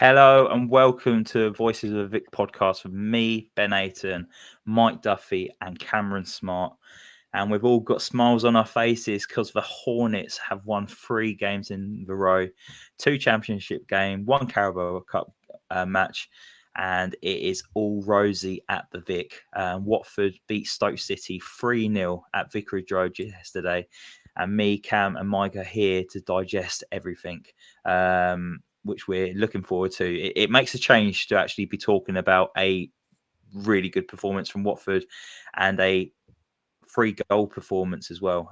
Hello and welcome to Voices of Vic podcast with me, Ben Aiton, Mike Duffy, and Cameron Smart. And we've all got smiles on our faces because the Hornets have won 3 games in a row, 2 championship games, 1 Carabao Cup match, and it is all rosy at the Vic. Watford beat Stoke City 3-0 at Vicarage Road yesterday. And me, Cam, and Mike are here to digest everything. Which we're looking forward to. It makes a change to actually be talking about a really good performance from Watford and a 3-goal performance as well.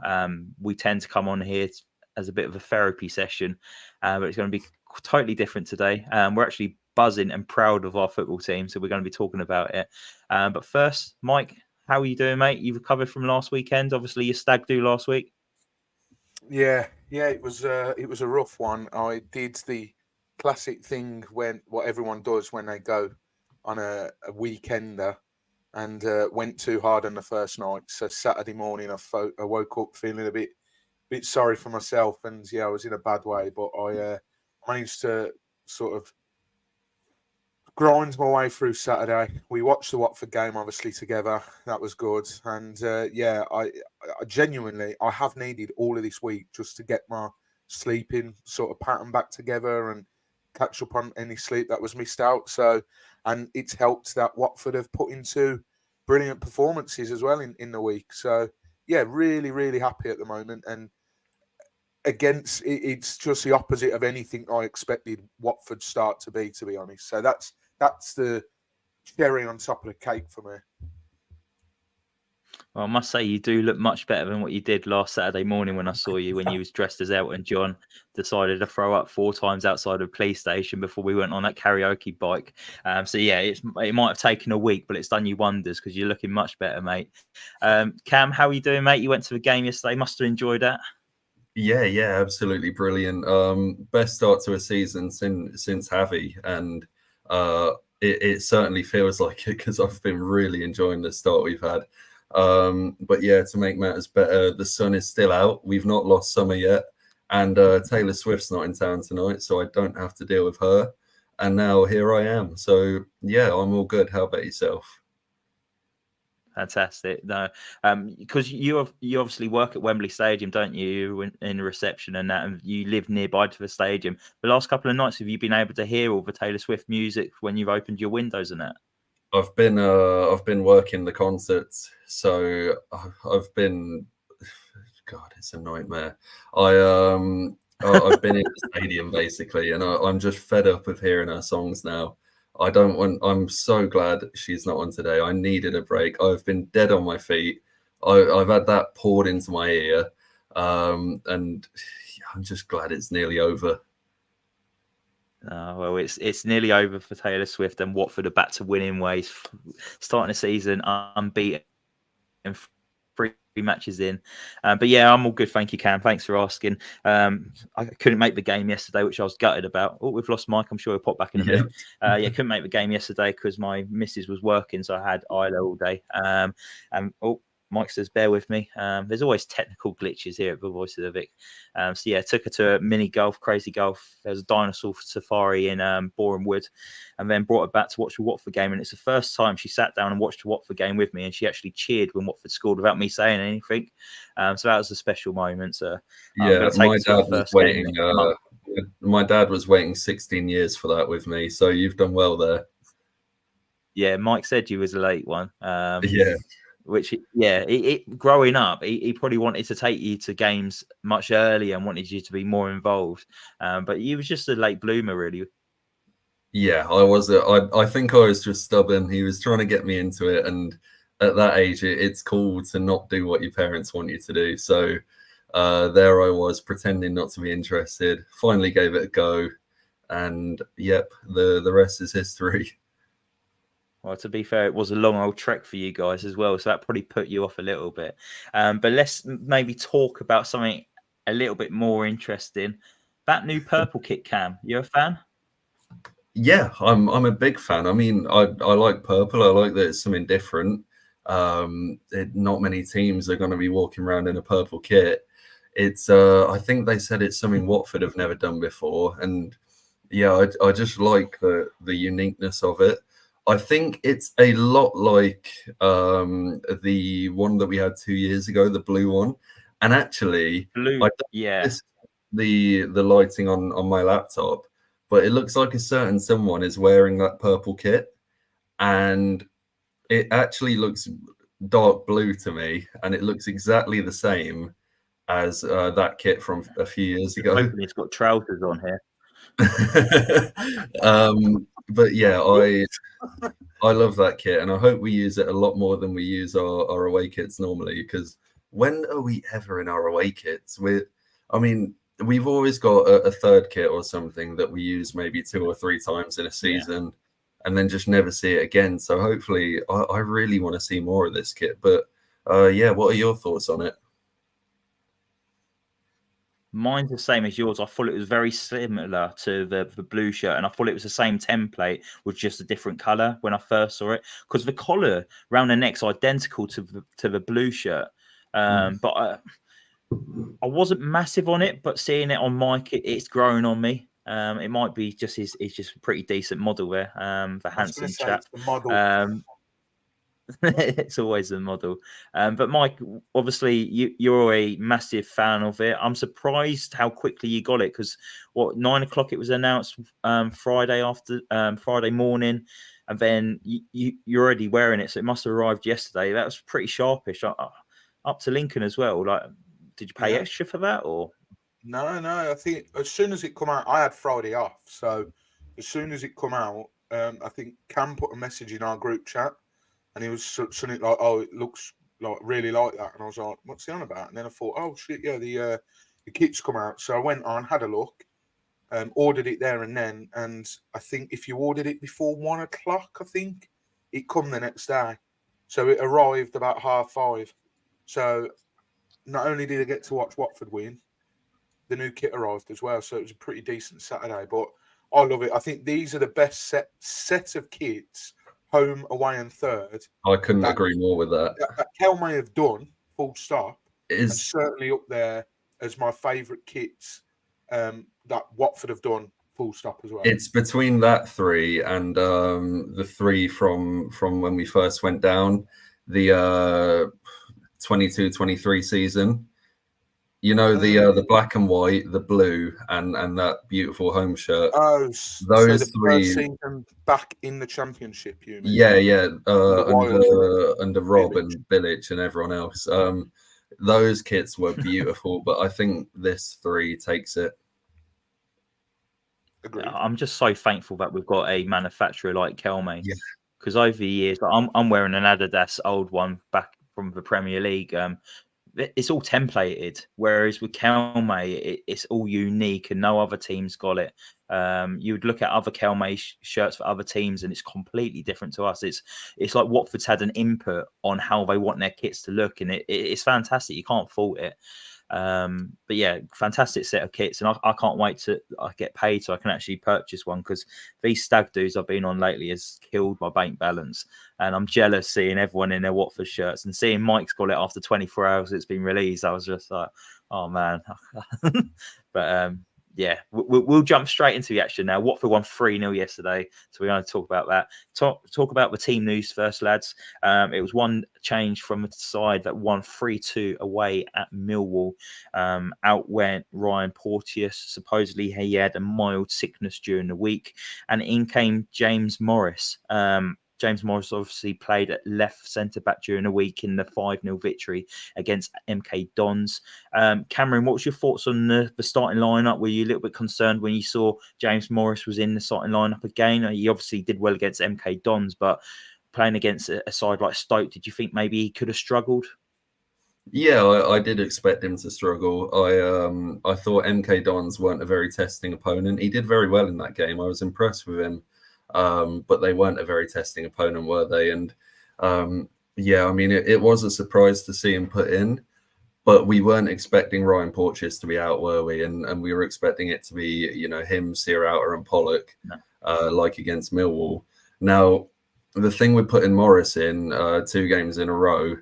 We tend to come on here as a bit of a therapy session, but it's going to be totally different today. We're actually buzzing and proud of our football team, so we're going to be talking about it. But first, Mike, how are you doing, mate? You recovered from last weekend. Obviously, your stag do last week. Yeah, it was a rough one. I did the classic thing what everyone does when they go on a weekender, and went too hard on the first night. So Saturday morning, I woke up feeling a bit sorry for myself, and I was in a bad way. But I managed to sort of grind my way through Saturday. We watched the Watford game obviously together. That was good, and I genuinely have needed all of this week just to get my sleeping sort of pattern back together and catch up on any sleep that was missed out. So, and it's helped that Watford have put into brilliant performances as well in the week. So, yeah, really, really happy at the moment. And it's just the opposite of anything I expected Watford start to be honest. So that's the cherry on top of the cake for me. Well, I must say you do look much better than what you did last Saturday morning when I saw you when you was dressed as Elton John, decided to throw up 4 times outside of the police station before we went on that karaoke bike. So yeah, it might have taken a week, but it's done you wonders because you're looking much better, mate. Cam, how are you doing, mate? You went to the game yesterday. Must have enjoyed that. Yeah, absolutely brilliant. Best start to a season since Javi, and it certainly feels like it because I've been really enjoying the start we've had. But yeah, to make matters better, the sun is still out. We've not lost summer yet, and Taylor Swift's not in town tonight, so I don't have to deal with her. And now here I am. So yeah, I'm all good. How about yourself? Fantastic. No, because you obviously work at Wembley Stadium, don't you? In the reception and that, and you live nearby to the stadium. The last couple of nights, have you been able to hear all the Taylor Swift music when you've opened your windows and that? I've been working the concerts, so I've been. God, it's a nightmare. I've been in the stadium basically, and I'm just fed up of hearing her songs now. I'm so glad she's not on today. I needed a break. I've been dead on my feet. I've had that poured into my ear, and I'm just glad it's nearly over. Well, it's nearly over for Taylor Swift, and Watford are back to winning ways, starting the season unbeaten and 3 matches in. But yeah, I'm all good. Thank you, Cam. Thanks for asking. I couldn't make the game yesterday, which I was gutted about. Oh, we've lost Mike. I'm sure he'll pop back in a minute. Couldn't make the game yesterday because my missus was working, so I had Isla all day. Mike says, bear with me. There's always technical glitches here at the Voice of the Vic. So yeah, took her to a mini golf, crazy golf. There was a dinosaur safari in Boreham Wood, and then brought her back to watch the Watford game. And it's the first time she sat down and watched the Watford game with me, and she actually cheered when Watford scored without me saying anything. So that was a special moment. So yeah, my dad was waiting 16 years for that with me. So you've done well there. Yeah, Mike said you was a late one. Yeah. Which, growing up, he probably wanted to take you to games much earlier and wanted you to be more involved. But you was just a late bloomer, really. Yeah, I was. I think I was just stubborn. He was trying to get me into it, and at that age, it's cool to not do what your parents want you to do. So there I was, pretending not to be interested. Finally gave it a go, and yep, the rest is history. Well, to be fair, it was a long old trek for you guys as well, so that probably put you off a little bit. But let's maybe talk about something a little bit more interesting. That new purple kit, Cam. You a fan? Yeah, I'm a big fan. I mean, I like purple. I like that it's something different. Not many teams are going to be walking around in a purple kit. It's I think they said it's something Watford have never done before, and Yeah, I just like the uniqueness of it. I think it's a lot like the one that we had 2 years ago, the blue one. And actually, Blue, I don't yeah. notice the lighting on my laptop, but it looks like a certain someone is wearing that purple kit, and it actually looks dark blue to me, and it looks exactly the same as that kit from a few years ago. Hoping it's got trousers on here. But yeah, I love that kit, and I hope we use it a lot more than we use our away kits normally. Because when are we ever in our away kits? We've always got a third kit or something that we use maybe 2 or 3 times in a season, and then just never see it again. So hopefully, I really want to see more of this kit. But yeah, what are your thoughts on it? Mine's the same as yours. I thought it was very similar to the blue shirt, and I thought it was the same template with just a different color when I first saw it, because the collar around the neck's identical to the blue shirt. But I wasn't massive on it, but seeing it on Mike, it's growing on me. It might be just it's just a pretty decent model there. The handsome chap. The model. It's always the model. But Mike, obviously you're a massive fan of it. I'm surprised how quickly you got it, because 9 o'clock it was announced Friday morning, and then you're already wearing it, so it must have arrived yesterday. That was pretty sharpish. Up to Lincoln as well. Like, did you pay extra for that, or? No. I think as soon as it come out, I had Friday off, so as soon as it come out, I think Cam put a message in our group chat, and he was something like, "Oh, it looks like really like that," and I was like, "What's he on about?" And then I thought, "Oh shit, yeah, the kit's come out." So I went on, had a look, ordered it there and then, and I think if you ordered it before 1 o'clock, I think it come the next day, so it arrived about 5:30. So not only did I get to watch Watford win, the new kit arrived as well. So it was a pretty decent Saturday. But I love it. I think these are the best set of kits, home, away, and third. I couldn't agree more with that. That Kayembe have done, full stop, Is and certainly up there as my favourite kits that Watford have done, full stop as well. It's between that 3 and the 3 from when we first went down, the 22-23 season. You know, the black and white, the blue, and that beautiful home shirt. Oh, those so the 3 first season back in the Championship, you mean? Yeah. Under Rob and Bilic and everyone else. Those kits were beautiful, but I think this 3 takes it. Agreed. I'm just so thankful that we've got a manufacturer like Kayembe, because over the years, I'm wearing an Adidas old one back from the Premier League. It's all templated, whereas with Kayembe, it's all unique and no other team's got it. You would look at other Kayembe shirts for other teams, and it's completely different to us. It's like Watford's had an input on how they want their kits to look, and it's fantastic. You can't fault it. But yeah, fantastic set of kits, and I can't wait to get paid so I can actually purchase one, because these stag do's I've been on lately has killed my bank balance, and I'm jealous seeing everyone in their Watford shirts, and seeing Mike's got it after 24 hours it's been released. I was just like, oh man. But yeah, we'll jump straight into the action now. Watford won 3-0 yesterday, so we're going to talk about that. Talk about the team news first, lads. It was one change from the side that won 3-2 away at Millwall. Out went Ryan Porteous. Supposedly he had a mild sickness during the week, and in came James Morris. James Morris obviously played at left centre-back during the week in the 5-0 victory against MK Dons. Cameron, what was your thoughts on the starting lineup? Were you a little bit concerned when you saw James Morris was in the starting lineup again? He obviously did well against MK Dons, but playing against a side like Stoke, did you think maybe he could have struggled? Yeah, I did expect him to struggle. I thought MK Dons weren't a very testing opponent. He did very well in that game. I was impressed with him. But they weren't a very testing opponent, were they? And yeah, I mean, it was a surprise to see him put in, but we weren't expecting Ryan Porteous to be out, were we? And we were expecting it to be, you know, him, Sierrata and Pollock, like against Millwall. Now, the thing with putting Morris in 2 games in a row,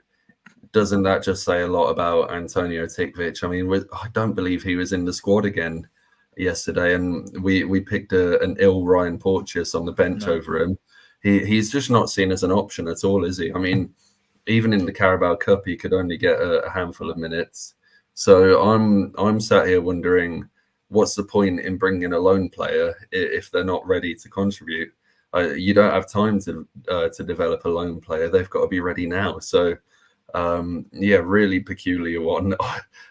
doesn't that just say a lot about Antonio Tikvic? I mean, I don't believe he was in the squad again yesterday, and we picked an ill Ryan Porteous on the bench over him. He's just not seen as an option at all, is he? I mean, even in the Carabao Cup, he could only get a handful of minutes. So I'm sat here wondering, what's the point in bringing a loan player if they're not ready to contribute? You don't have time to develop a loan player. They've got to be ready now. So really peculiar one.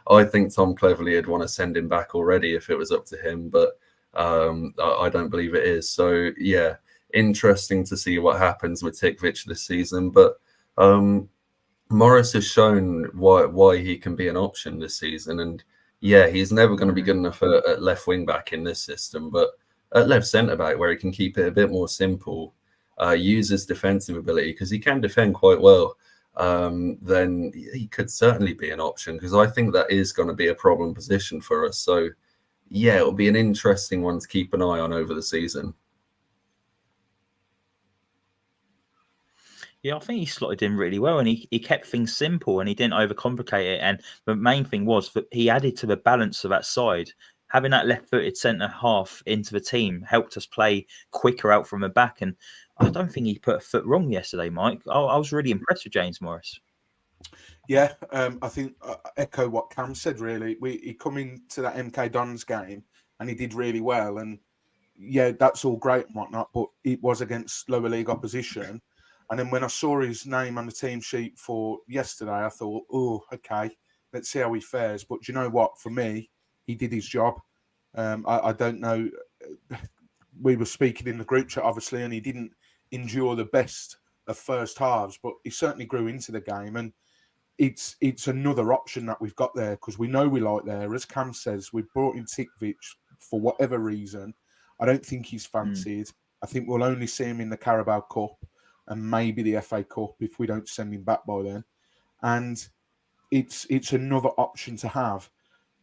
I think Tom Cleverley would want to send him back already if it was up to him, but I don't believe it is. So yeah, interesting to see what happens with Tikvich this season. But Morris has shown why he can be an option this season, and yeah, he's never going to be good enough at left wing back in this system, but at left centre back, where he can keep it a bit more simple, use his defensive ability, because he can defend quite well, then he could certainly be an option, because I think that is going to be a problem position for us. So yeah, it'll be an interesting one to keep an eye on over the season. Yeah, I think he slotted in really well, and he kept things simple, and he didn't overcomplicate it. And the main thing was that he added to the balance of that side. Having that left-footed centre half into the team helped us play quicker out from the back. And I don't think he put a foot wrong yesterday, Mike. I was really impressed with James Morris. Yeah, I think I echo what Cam said, really. He come into that MK Dons game and he did really well. And yeah, that's all great and whatnot, but it was against lower league opposition. And then when I saw his name on the team sheet for yesterday, I thought, oh, okay, let's see how he fares. But do you know what? For me, he did his job. I don't know. We were speaking in the group chat, obviously, and he didn't endure the best of first halves, but he certainly grew into the game. And it's another option that we've got there, because we know we like there. As Cam says, we brought in Tikvich for whatever reason. I don't think he's fancied. I think we'll only see him in the Carabao Cup and maybe the FA Cup if we don't send him back by then. And it's another option to have.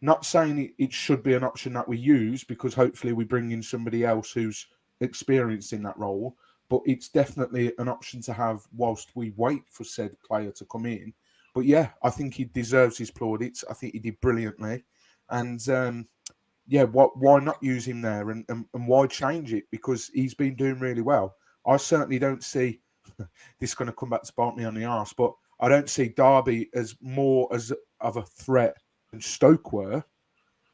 Not saying it should be an option that we use, because hopefully we bring in somebody else who's experienced in that role, but it's definitely an option to have whilst we wait for said player to come in. But yeah, I think he deserves his plaudits. I think he did brilliantly. And why not use him there, and why change it? Because he's been doing really well. I certainly don't see this is going to come back to bite me on the arse, but I don't see Derby as more as of a threat than Stoke were.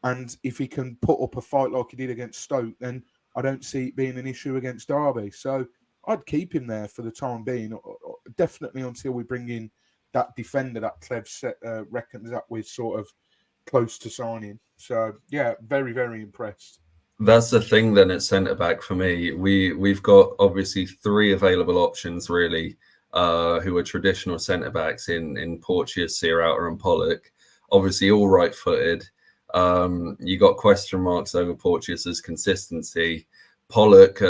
And if he can put up a fight like he did against Stoke, then I don't see it being an issue against Derby. So I'd keep him there for the time being, definitely until we bring in that defender that Clev reckons that we're sort of close to signing. So yeah, very, very impressed. That's the thing then at centre back for me. We've got obviously three available options really, who are traditional centre backs in Porteous, Searauter and Pollock. Obviously all right-footed. You got question marks over Porteous's consistency. Pollock,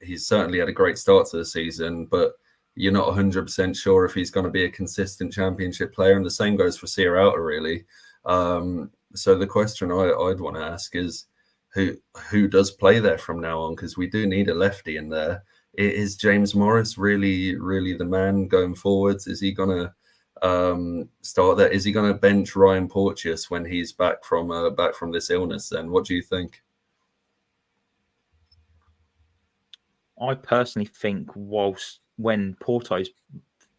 he's certainly had a great start to the season, but you're not 100% sure if he's going to be a consistent championship player. And the same goes for Searauter really. So the question I'd want to ask is, who does play there from now on? Because we do need a lefty in there. Is James Morris really the man going forwards? Is he going to start there? Is he going to bench Ryan Porteous when he's back from this illness? Then what do you think? I personally think when Porto's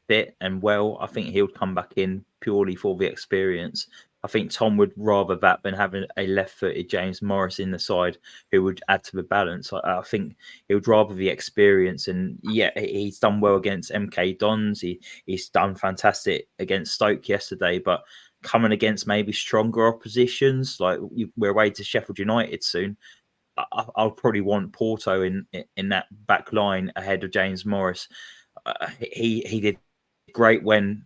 fit and well, I think he'll come back in purely for the experience. I think Tom would rather that than having a left-footed James Morris in the side who would add to the balance. I think he would rather the experience. And yeah, he's done well against MK Dons. He's done fantastic against Stoke yesterday, but coming against maybe stronger oppositions, like we're away to Sheffield United soon, I'll probably want Porto in that back line ahead of James Morris. He did great when...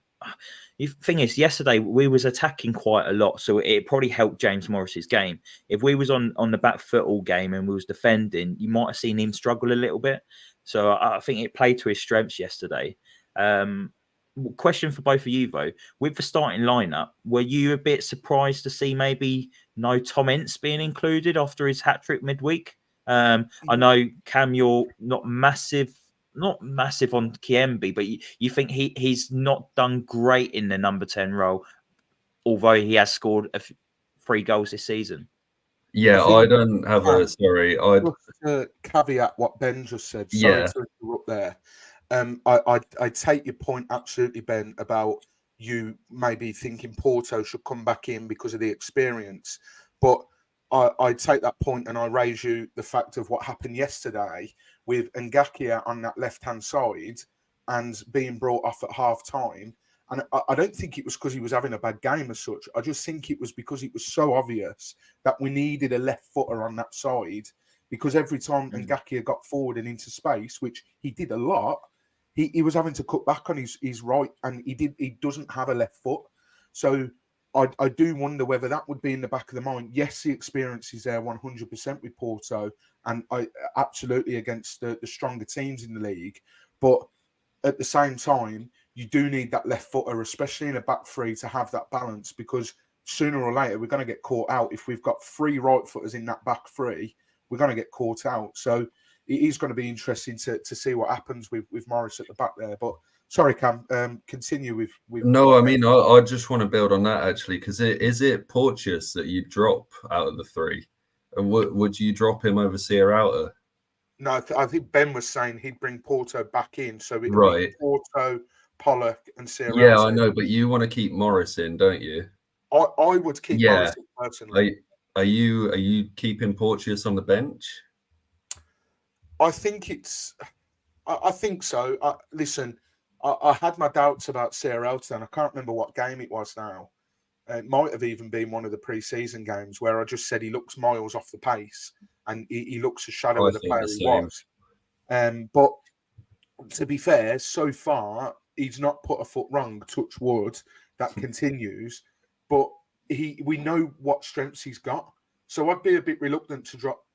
The thing is, yesterday we was attacking quite a lot, so it probably helped James Morris's game. If we was on the back foot all game and we was defending, you might have seen him struggle a little bit. So I think it played to his strengths yesterday. Question for both of you though: with the starting lineup, were you a bit surprised to see maybe no Tom Ince being included after his hat trick midweek? I know Cam, you're not massive on Kayembe, but you think he's not done great in the number 10 role, although he has scored 3 goals this season. Yeah, I don't have a sorry. Just to caveat what Ben just said. Sorry Yeah. to interrupt there. I take your point absolutely, Ben, about you maybe thinking Porto should come back in because of the experience. But I take that point and I raise you the fact of what happened yesterday with Ngakia on that left-hand side and being brought off at half-time. And I don't think it was because he was having a bad game as such. I just think it was because it was so obvious that we needed a left footer on that side, because every time Ngakia got forward and into space, which he did a lot, he was having to cut back on his right, and he doesn't have a left foot. So I do wonder whether that would be in the back of the mind. Yes, the experience is there 100% with Porto, and I absolutely against the stronger teams in the league. But at the same time, you do need that left footer, especially in a back three, to have that balance, because sooner or later we're going to get caught out. If we've got 3 right footers in that back three, we're going to get caught out. So it is going to be interesting to see what happens with Morris at the back there. But sorry, Cam, continue with. No, I mean, I just want to build on that actually, because is it Porteous that you drop out of the 3? And would you drop him over Sierralta? No, I think Ben was saying he'd bring Porto back in, so it'd Right. be Porto, Pollock, and Sierralta. Yeah, I know, but you want to keep Morris in, don't you? I would keep Morris in personally. Are you keeping Porteous on the bench? I think it's. I think so. Listen, I had my doubts about Sierralta, and I can't remember what game it was now. It might have even been one of the pre-season games where I just said he looks miles off the pace, and he looks a shadow of the player he was. But to be fair, so far he's not put a foot wrong. Touch wood, that continues. But we know what strengths he's got, so I'd be a bit reluctant to drop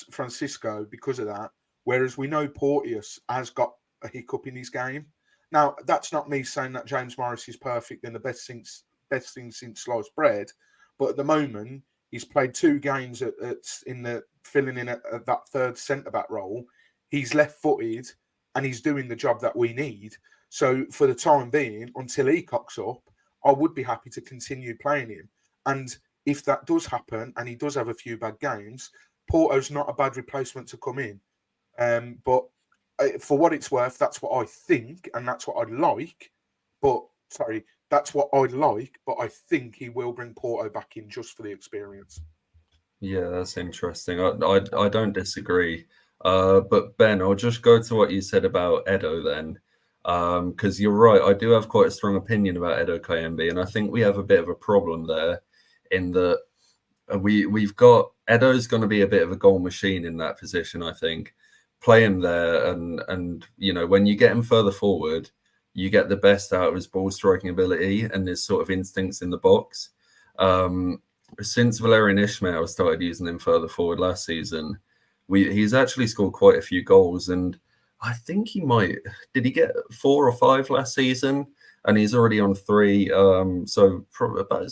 Francisco because of that. Whereas we know Porteous has got a hiccup in his game. Now, that's not me saying that James Morris is perfect and the best thing since sliced bread, but at the moment he's played 2 games in the filling in at that third centre back role. He's left-footed and he's doing the job that we need. So for the time being, until he cocks up, I would be happy to continue playing him. And if that does happen and he does have a few bad games, Porto's not a bad replacement to come in. But for what it's worth, that's what I think, and that's what I'd like. But that's what I'd like. But I think he will bring Porto back in just for the experience. Yeah, that's interesting. I don't disagree. But Ben, I'll just go to what you said about Edo then, because you're right. I do have quite a strong opinion about Edo Kayembe, and I think we have a bit of a problem there in that we've got Edo's going to be a bit of a goal machine in that position. I think play him there, and you know, when you get him further forward, you get the best out of his ball striking ability and his sort of instincts in the box. Since Valerian Ismail started using him further forward last season, he's actually scored quite a few goals, and I think did he get 4 or 5 last season? And he's already on 3, so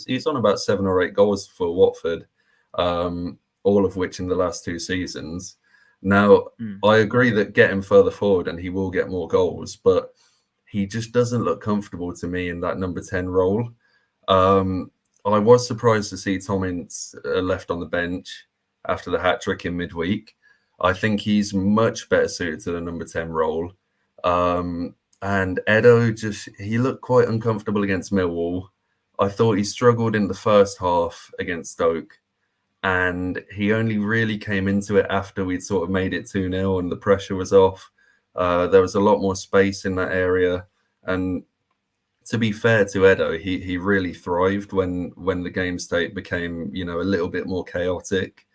he's on about 7 or 8 goals for Watford, all of which in the last 2 seasons. Now, I agree that get him further forward and he will get more goals, but he just doesn't look comfortable to me in that number 10 role. I was surprised to see Tommins left on the bench after the hat-trick in midweek. I think he's much better suited to the number 10 role. And Edo he looked quite uncomfortable against Millwall. I thought he struggled in the first half against Stoke, and he only really came into it after we'd sort of made it 2-0 and the pressure was off. There was a lot more space in that area. And to be fair to Edo, he really thrived when the game state became, you know, a little bit more chaotic.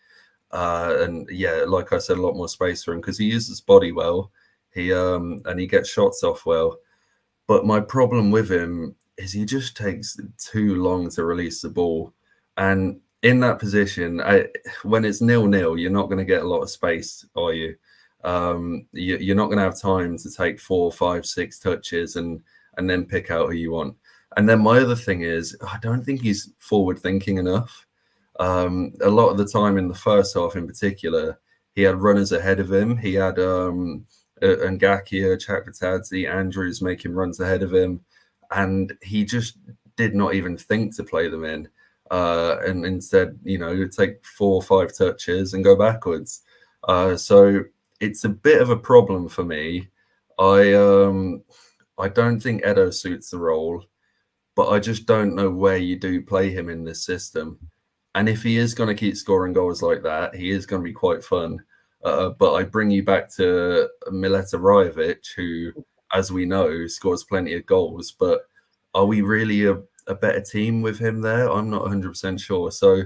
And yeah, like I said, a lot more space for him because he uses his body well. And he gets shots off well. But my problem with him is he just takes too long to release the ball. And in that position, when it's 0-0, you're not going to get a lot of space, are you? You're not going to have time to take 4, 5, 6 touches and then pick out who you want. And then my other thing is, I don't think he's forward thinking enough. A lot of the time in the first half in particular, he had runners ahead of him. He had Ngakia, Chakvetadze, Andrews making runs ahead of him. And he just did not even think to play them in. and instead, take 4 or 5 touches and go backwards. So it's a bit of a problem for me. I don't think Edo suits the role, but I just don't know where you do play him in this system. And if he is going to keep scoring goals like that, he is going to be quite fun. But I bring you back to Mileta Rajovic, who, as we know, scores plenty of goals. But are we really a better team with him there? I'm not 100% sure. So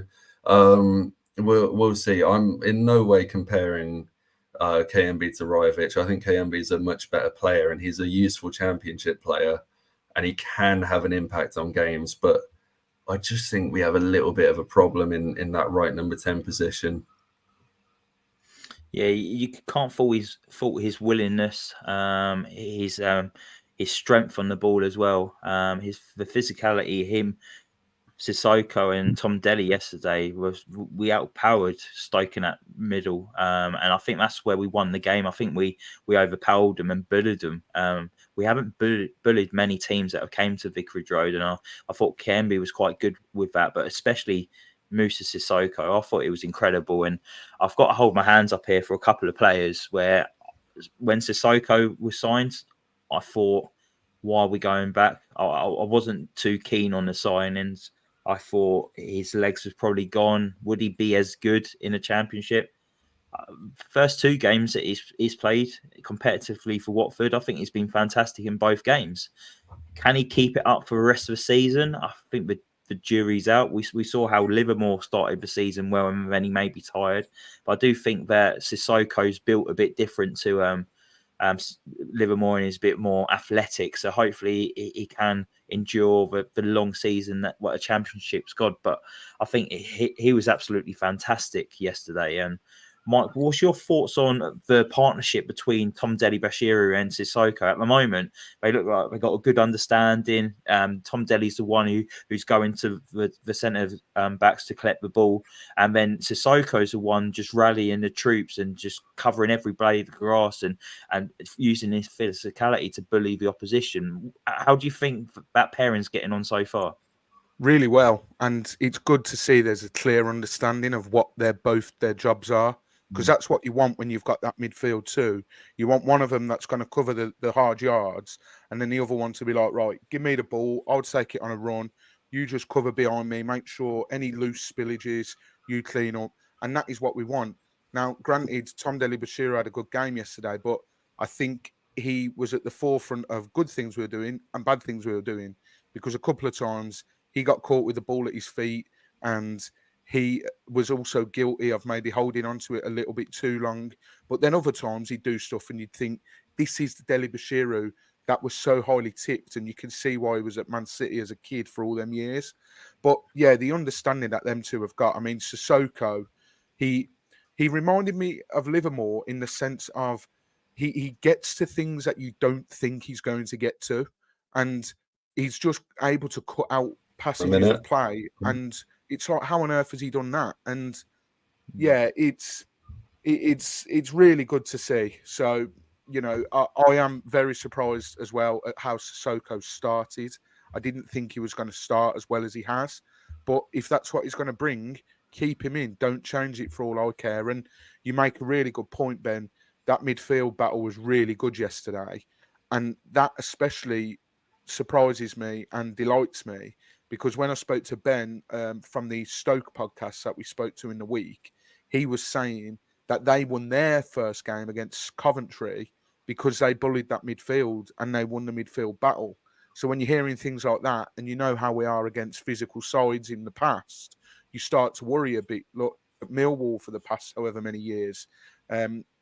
we'll see. I'm in no way comparing Kayembe to Rajovic. I think Kayembe is a much better player, and he's a useful championship player, and he can have an impact on games. But I just think we have a little bit of a problem in that right number 10 position. Yeah, you can't fault his willingness, his strength on the ball as well, the physicality. Him, Sissoko, and Tom Delly yesterday we outpowered Stoke in that middle, and I think that's where we won the game. I think we overpowered them and bullied them. We haven't bullied many teams that have came to Vicarage Road, and I thought Kayembe was quite good with that, but especially Moussa Sissoko, I thought it was incredible. And I've got to hold my hands up here for a couple of players where when Sissoko was signed, I thought, why are we going back? I wasn't too keen on the signings. I thought his legs was probably gone. Would he be as good in a championship? First 2 games that he's played competitively for Watford, I think he's been fantastic in both games. Can he keep it up for the rest of the season? I think the jury's out. We saw how Livermore started the season well, and then he may be tired. But I do think that Sissoko's built a bit different to Livermore, and is a bit more athletic. So hopefully he can endure the long season that what a championship's got. But I think he was absolutely fantastic yesterday. And Mike, what's your thoughts on the partnership between Tom Dele-Bashiru and Sissoko? At the moment, they look like they've got a good understanding. Tom Dele's the one who's going to the centre backs to collect the ball, and then Sissoko's the one just rallying the troops and just covering every blade of grass and using his physicality to bully the opposition. How do you think that pairing's getting on so far? Really well, and it's good to see there's a clear understanding of what their jobs are, because that's what you want when you've got that midfield too. You want one of them that's going to cover the hard yards, and then the other one to be like, right, give me the ball, I'll take it on a run, you just cover behind me, make sure any loose spillages you clean up, and that is what we want. Now, granted, Tom Dele-Bashiru had a good game yesterday, but I think he was at the forefront of good things we were doing and bad things we were doing, because a couple of times he got caught with the ball at his feet, and he was also guilty of maybe holding onto it a little bit too long. But then other times he'd do stuff and you'd think, this is the Dele-Bashiru that was so highly tipped, and you can see why he was at Man City as a kid for all them years. But yeah, the understanding that them two have got. I mean, Sissoko, he reminded me of Livermore in the sense of he gets to things that you don't think he's going to get to, and he's just able to cut out passages of play, and it's like, how on earth has he done that? And yeah, it's really good to see. So, I am very surprised as well at how Sissoko started. I didn't think he was going to start as well as he has, but if that's what he's going to bring, keep him in. Don't change it for all I care. And you make a really good point, Ben. That midfield battle was really good yesterday, and that especially surprises me and delights me, because when I spoke to Ben from the Stoke podcast that we spoke to in the week, he was saying that they won their first game against Coventry because they bullied that midfield and they won the midfield battle. So when you're hearing things like that, and you know how we are against physical sides in the past, you start to worry a bit. Look at Millwall for the past however many years.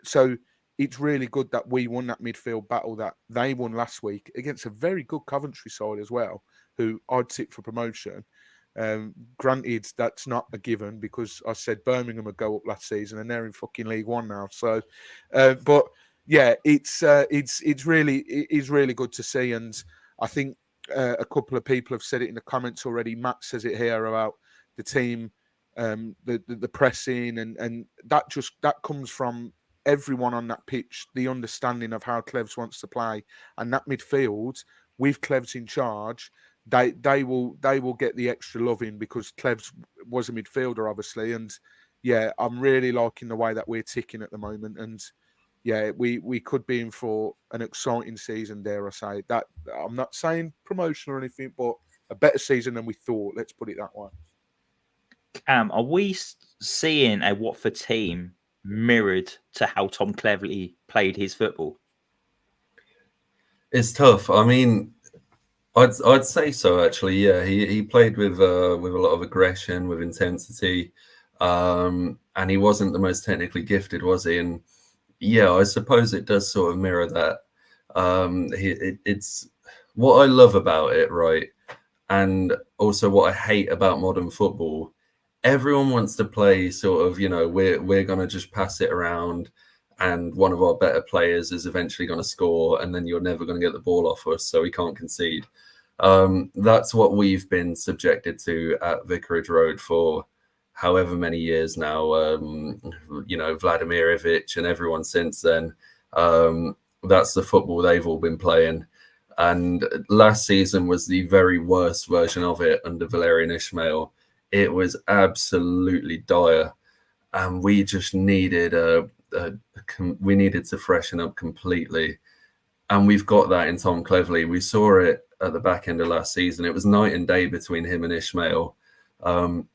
So it's really good that we won that midfield battle that they won last week against a very good Coventry side as well, who I'd tip for promotion. Granted, that's not a given, because I said Birmingham would go up last season and they're in fucking League One now. So, but yeah, it's really good to see. And I think a couple of people have said it in the comments already. Matt says it here about the team, the pressing, and that comes from everyone on that pitch, the understanding of how Cleves wants to play, and that midfield with Cleves in charge, they will get the extra love in because Clevs was a midfielder, obviously, and yeah, I'm really liking the way that we're ticking at the moment, and yeah, we could be in for an exciting season, dare I say. That I'm not saying promotion or anything, but a better season than we thought. Let's put it that way. Cam, are we seeing a Watford team mirrored to how Tom Cleverley played his football? It's tough. I mean, I'd say so actually. Yeah, he played with a lot of aggression, with intensity, and he wasn't the most technically gifted, was he? And yeah, I suppose it does sort of mirror that. It's what I love about it, right? And also what I hate about modern football. Everyone wants to play sort of, we're gonna just pass it around, and one of our better players is eventually going to score, and then you're never going to get the ball off us, so we can't concede. That's what we've been subjected to at Vicarage Road for however many years now. Vladimirovic and everyone since then. That's the football they've all been playing. And last season was the very worst version of it under Valerian Ismail. It was absolutely dire, and we just needed we needed to freshen up completely. And we've got that in Tom Cleverley. We saw it at the back end of last season. It was night and day between him and Ismail. Willing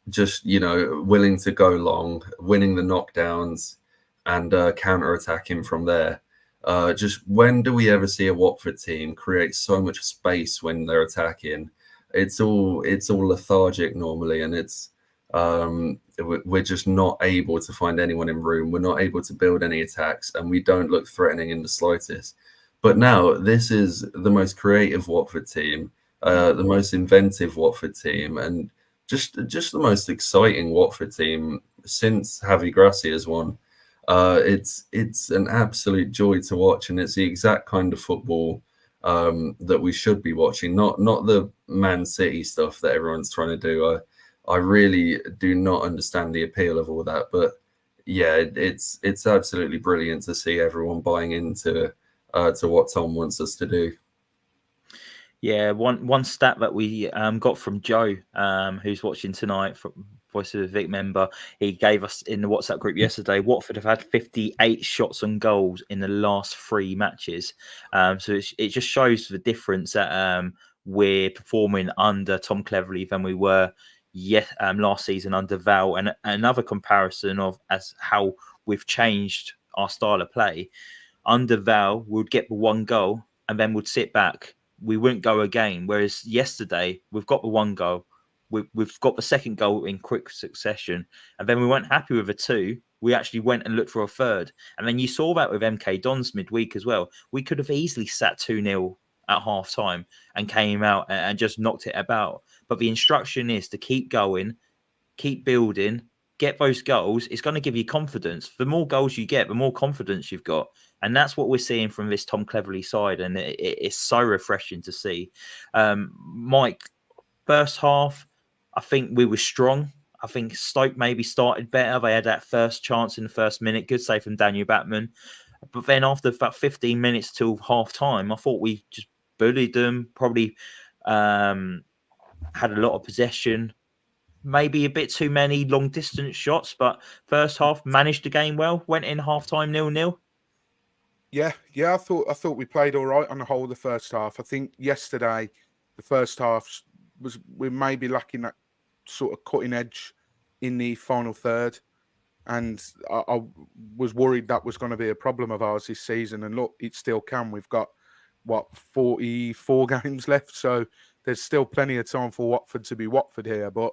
to go long, winning the knockdowns, and counter-attacking from there. Just when do we ever see a Watford team create so much space when they're attacking? It's all lethargic normally, and it's we're just not able to find anyone in room. We're not able to build any attacks, and we don't look threatening in the slightest. But now this is the most creative Watford team, the most inventive Watford team, and just the most exciting Watford team since Javi Gracia's won. It's an absolute joy to watch, and it's the exact kind of football that we should be watching. Not the Man City stuff that everyone's trying to do. I really do not understand the appeal of all that, but yeah, it's absolutely brilliant to see everyone buying into to what Tom wants us to do. Yeah, one stat that we got from Joe, who's watching tonight, from Voice of the Vic member, he gave us in the WhatsApp group yesterday. Watford have had 58 shots on goals in the last 3 matches. So it just shows the difference that we're performing under Tom Cleverley than we were last season under Val. And another comparison of as how we've changed our style of play. Under Val, we'd get the 1 goal and then we'd sit back. We wouldn't go again. Whereas yesterday, we've got the 1 goal. We've got the 2nd goal in quick succession. And then we weren't happy with a 2. We actually went and looked for a 3rd. And then you saw that with MK Dons midweek as well. We could have easily sat 2-0 at half time and came out and just knocked it about. But the instruction is to keep going, keep building, get those goals. It's going to give you confidence. The more goals you get, the more confidence you've got. And that's what we're seeing from this Tom Cleverley side. And it's so refreshing to see. Mike, first half, I think we were strong. I think Stoke maybe started better. They had that first chance in the first minute. Good save from Daniel Batman. But then after about 15 minutes till half time, I thought we just bullied them. Probably had a lot of possession. Maybe a bit too many long distance shots. But first half managed the game well. Went in half time 0-0. Yeah. I thought we played all right on the whole of the first half. I think yesterday, the first half we may be lacking that sort of cutting edge in the final third, and I was worried that was going to be a problem of ours this season. And look, it still can. We've got 44 games left, so there's still plenty of time for Watford to be Watford here. But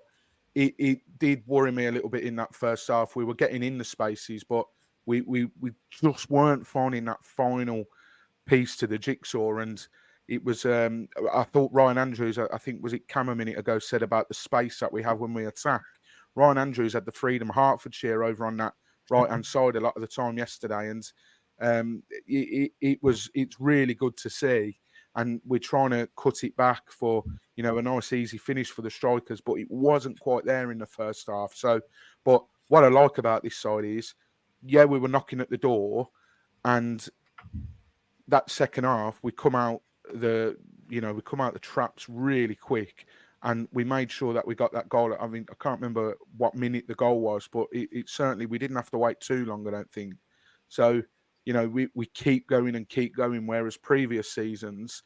it did worry me a little bit in that first half. We were getting in the spaces, but we just weren't finding that final piece to the jigsaw. And it was, I thought Ryan Andrews, I think, was it Cam a minute ago, said about the space that we have when we attack. Ryan Andrews had the Freedom Hertfordshire over on that right-hand side a lot of the time yesterday. And it's really good to see. And we're trying to cut it back for, a nice, easy finish for the strikers, but it wasn't quite there in the first half. So, but what I like about this side is, yeah, we were knocking at the door, and that second half, we come out we come out the traps really quick, and we made sure that we got that goal. I mean, I can't remember what minute the goal was, but it certainly, we didn't have to wait too long, I don't think. So, we keep going and keep going, whereas previous seasons,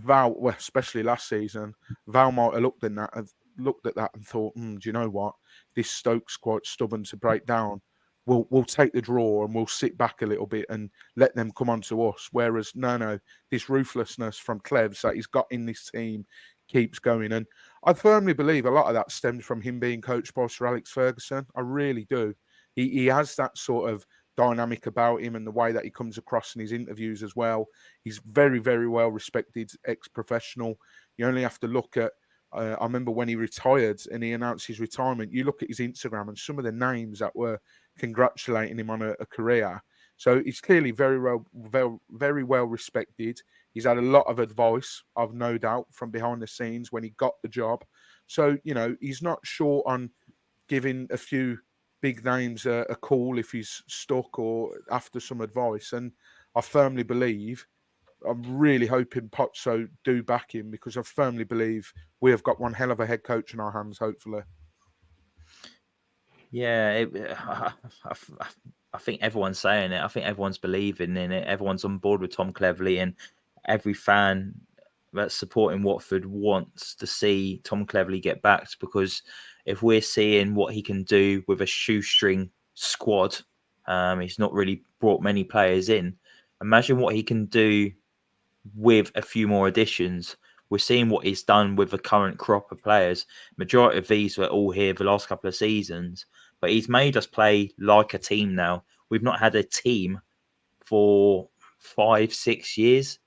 well, especially last season, Val might have looked at that and thought, do you know what? This Stoke's quite stubborn to break down. We'll take the draw and we'll sit back a little bit and let them come on to us. Whereas, no, this ruthlessness from Clevs that he's got in this team keeps going. And I firmly believe a lot of that stems from him being coached by Sir Alex Ferguson. I really do. He has that sort of dynamic about him, and the way that he comes across in his interviews as well. He's very, very well respected ex-professional. You only have to look at, I remember when he retired and he announced his retirement, you look at his Instagram and some of the names that were congratulating him on a career. So he's clearly very well respected. He's had a lot of advice, I've no doubt, from behind the scenes when he got the job. So, he's not short on giving a few big names a call if he's stuck or after some advice. And I firmly believe, I'm really hoping Potso do back him, because I firmly believe we have got one hell of a head coach in our hands, hopefully. Yeah, I think everyone's saying it. I think everyone's believing in it. Everyone's on board with Tom Cleverley, and every fan that's supporting Watford wants to see Tom Cleverley get backed, because if we're seeing what he can do with a shoestring squad, he's not really brought many players in. Imagine what he can do with a few more additions. We're seeing what he's done with the current crop of players. Majority of these were all here the last couple of seasons, but he's made us play like a team now. We've not had a team for 5-6 years.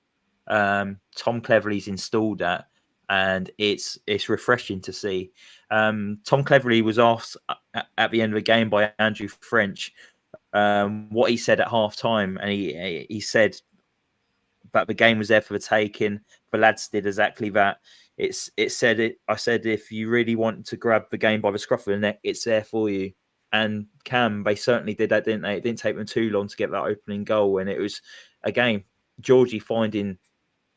Tom Cleverley's installed that, and it's refreshing to see. Tom Cleverley was asked at the end of the game by Andrew French what he said at half time, and he said that the game was there for the taking. The lads did exactly that. I said, if you really want to grab the game by the scruff of the neck, it's there for you. And they certainly did that, didn't they? It didn't take them too long to get that opening goal. And it was, again, Georgie finding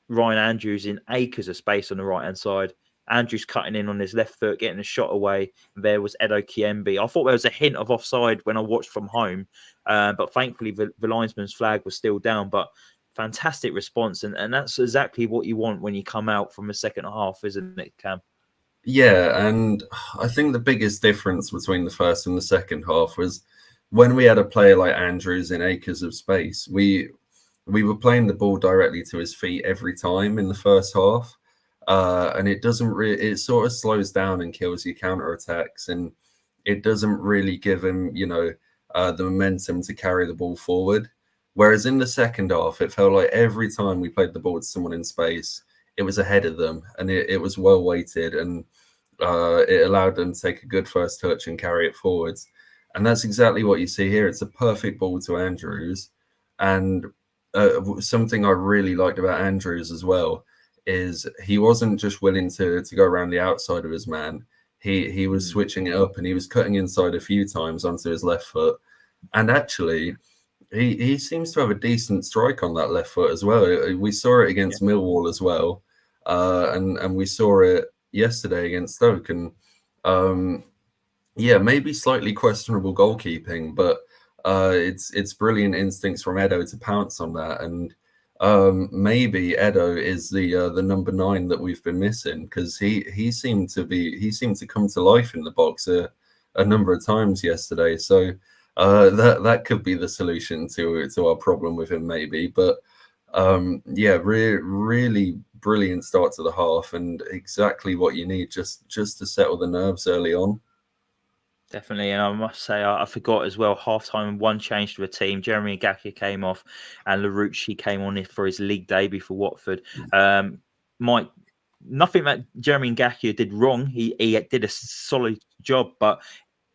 Ryan Andrews in acres of space on the right-hand side. Andrews cutting in on his left foot, getting a shot away. There was Kayembe. I thought there was a hint of offside when I watched from home. But thankfully, the linesman's flag was still down. But fantastic response. And that's exactly what you want when you come out from the second half, isn't it, Cam? Yeah, and I think the biggest difference between the first and the second half was when we had a player like Andrews in acres of space, we were playing the ball directly to his feet every time in the first half. And it sort of slows down and kills your counter-attacks, and it doesn't really give him, the momentum to carry the ball forward. Whereas in the second half, it felt like every time we played the ball to someone in space, it was ahead of them, and it was well weighted, and it allowed them to take a good first touch and carry it forwards. And that's exactly what you see here. It's a perfect ball to Andrews. And something I really liked about Andrews as well is he wasn't just willing to go around the outside of his man. He was switching it up, and he was cutting inside a few times onto his left foot. And actually, he seems to have a decent strike on that left foot as well. We saw it against Millwall as well. And we saw it yesterday against Stoke. And maybe slightly questionable goalkeeping, but it's brilliant instincts from Edo to pounce on that. And maybe Edo is the number 9 that we've been missing, because he seemed to come to life in the box a number of times yesterday. So that could be the solution to our problem with him, maybe. But really brilliant start to the half, and exactly what you need just to settle the nerves early on. Definitely, and I must say, I forgot as well, half-time, one change to the team. Jeremy Ngakia came off, and Larouci came on for his league debut for Watford. Mike, nothing that Jeremy Ngakia did wrong. He did a solid job, but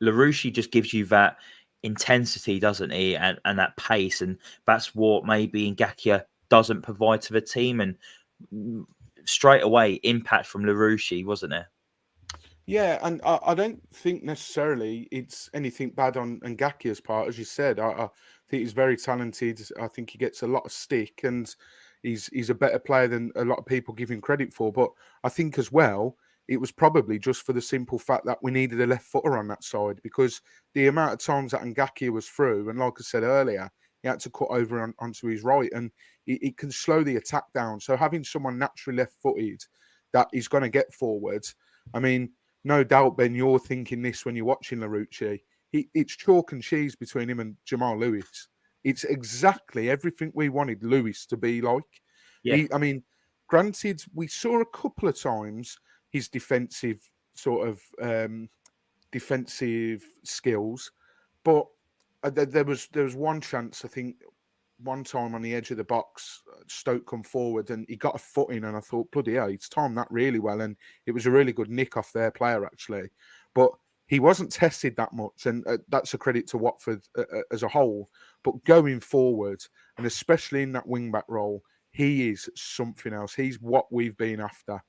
Larouci just gives you that intensity, doesn't he? And that pace, and that's what maybe Ngakia doesn't provide to the team. And straight away, impact from Larouci, wasn't there? Yeah, and I don't think necessarily it's anything bad on Ngakia's part. As you said, I think he's very talented. I think he gets a lot of stick, and he's a better player than a lot of people give him credit for. But I think as well, it was probably just for the simple fact that we needed a left footer on that side, because the amount of times that Ngakia was through, and like I said earlier, he had to cut over onto his right, and it can slow the attack down. So having someone naturally left-footed that is going to get forward, I mean, no doubt, Ben, you're thinking this when you're watching Larouci. It's chalk and cheese between him and Jamal Lewis. It's exactly everything we wanted Lewis to be like. Yeah. I mean, granted, we saw a couple of times his defensive defensive skills, but there was one chance, I think, one time on the edge of the box, Stoke come forward and he got a foot in, and I thought, bloody hell, he's timed that really well, and it was a really good nick off their player actually. But he wasn't tested that much, and that's a credit to Watford as a whole. But going forward, and especially in that wing-back role, he is something else. He's what we've been after,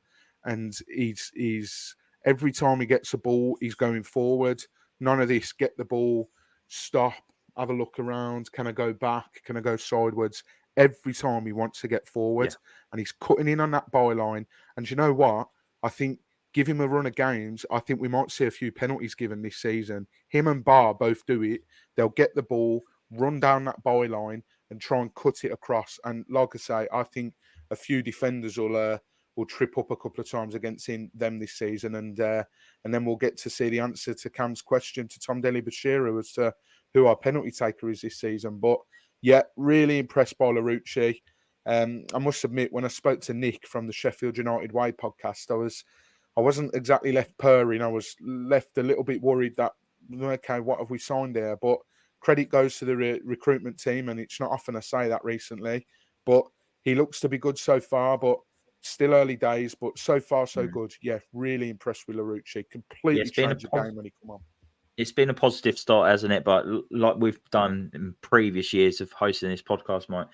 and he's every time he gets a ball, he's going forward. None of this get the ball, stop, have a look around. Can I go back? Can I go sideways? Every time he wants to get forward, and he's cutting in on that byline. And you know what? I think give him a run of games. I think we might see a few penalties given this season. Him and Barr both do it. They'll get the ball, run down that byline, and try and cut it across. And like I say, I think a few defenders will trip up a couple of times against them this season, and then we'll get to see the answer to Cam's question to Tom Dele-Bashiru as to who our penalty taker is this season. But yeah, really impressed by Larouci. I must admit, when I spoke to Nick from the Sheffield United Way podcast, I wasn't exactly left purring. I was left a little bit worried that, okay, what have we signed there? But credit goes to the recruitment team, and it's not often I say that recently. But he looks to be good so far, but still early days. But so far, so good. Yeah, really impressed with Larouci. Completely changed the game when he come on. It's been a positive start, hasn't it? But like we've done in previous years of hosting this podcast, Mike,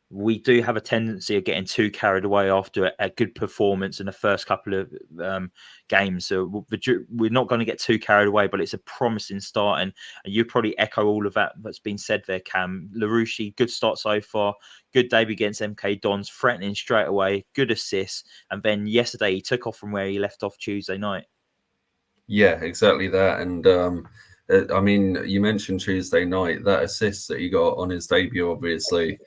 we do have a tendency of getting too carried away after a good performance in the first couple of games. So we're not going to get too carried away, but it's a promising start. And you probably echo all of that that's been said there, Cam. Larouci, good start so far. Good debut against MK Dons, threatening straight away. Good assists. And then yesterday he took off from where he left off Tuesday night. Yeah, exactly that. And I mean, you mentioned Tuesday night, that assist that he got on his debut, obviously,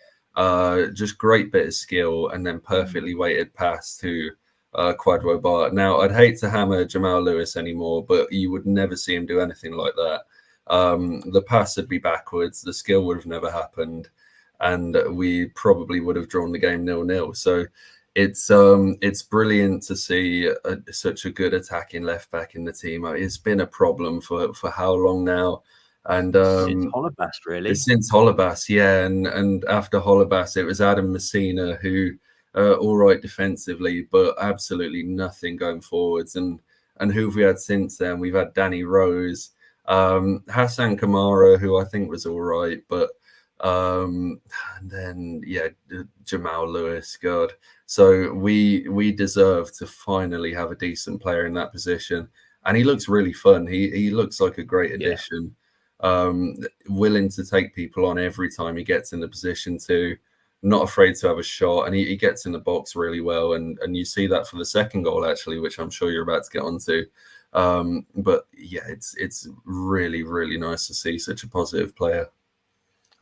just great bit of skill, and then perfectly weighted pass to Kwadwo Bar. Now, I'd hate to hammer Jamal Lewis anymore, but you would never see him do anything like that. The pass would be backwards, the skill would have never happened, and we probably would have drawn the game 0-0. So it's brilliant to see such a good attacking left back in the team. It's been a problem for how long now? And since Holebas, really. Since Holebas, yeah. And after Holebas, it was Adam Messina who, all right defensively, but absolutely nothing going forwards. And who have we had since then? We've had Danny Rose, Hassan Kamara, who I think was all right, but and then Jamal Lewis, God. So we deserve to finally have a decent player in that position, and he looks really fun. He looks like a great addition. Willing to take people on every time he gets in the position to, not afraid to have a shot, and he gets in the box really well, and you see that for the second goal actually, which I'm sure you're about to get onto. But yeah, it's really, really nice to see such a positive player.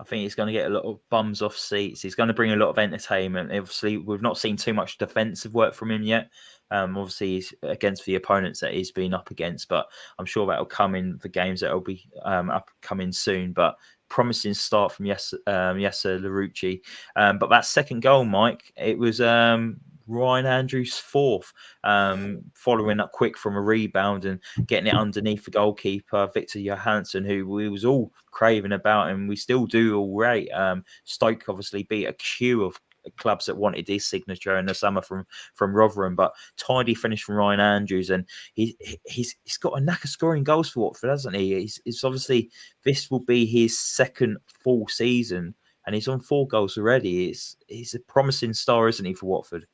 I think he's going to get a lot of bums off seats. He's going to bring a lot of entertainment. Obviously, we've not seen too much defensive work from him yet. Obviously, he's against the opponents that he's been up against, but I'm sure that'll come in the games that will be upcoming soon. But promising start from Yasser Larouci. But that second goal, Mike, it was Ryan Andrews' fourth, following up quick from a rebound and getting it underneath the goalkeeper, Victor Johansson, who we was all craving about, and we still do all right. Stoke obviously beat a queue of clubs that wanted his signature in the summer from Rotherham, but tidy finish from Ryan Andrews, and he's got a knack of scoring goals for Watford, hasn't he? It's obviously, this will be his second full season, and he's on 4 goals already. He's a promising star, isn't he, for Watford?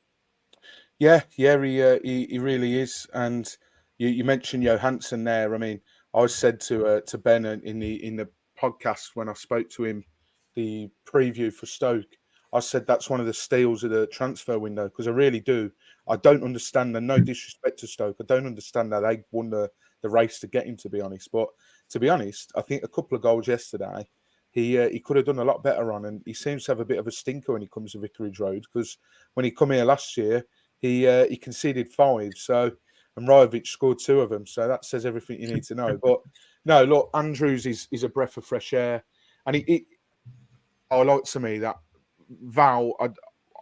Yeah, he really is. And you mentioned Johansson there. I mean, I said to Ben in the podcast when I spoke to him, the preview for Stoke, I said that's one of the steals of the transfer window, because I really do. I don't understand, and no disrespect to Stoke, I don't understand how they won the race to get him, to be honest. But to be honest, I think a couple of goals yesterday, he could have done a lot better on, and he seems to have a bit of a stinker when he comes to Vicarage Road, because when he come here last year, he conceded 5. So, and Rajovic scored 2 of them. So that says everything you need to know. But no, look, Andrews is a breath of fresh air, and I like to me that Val.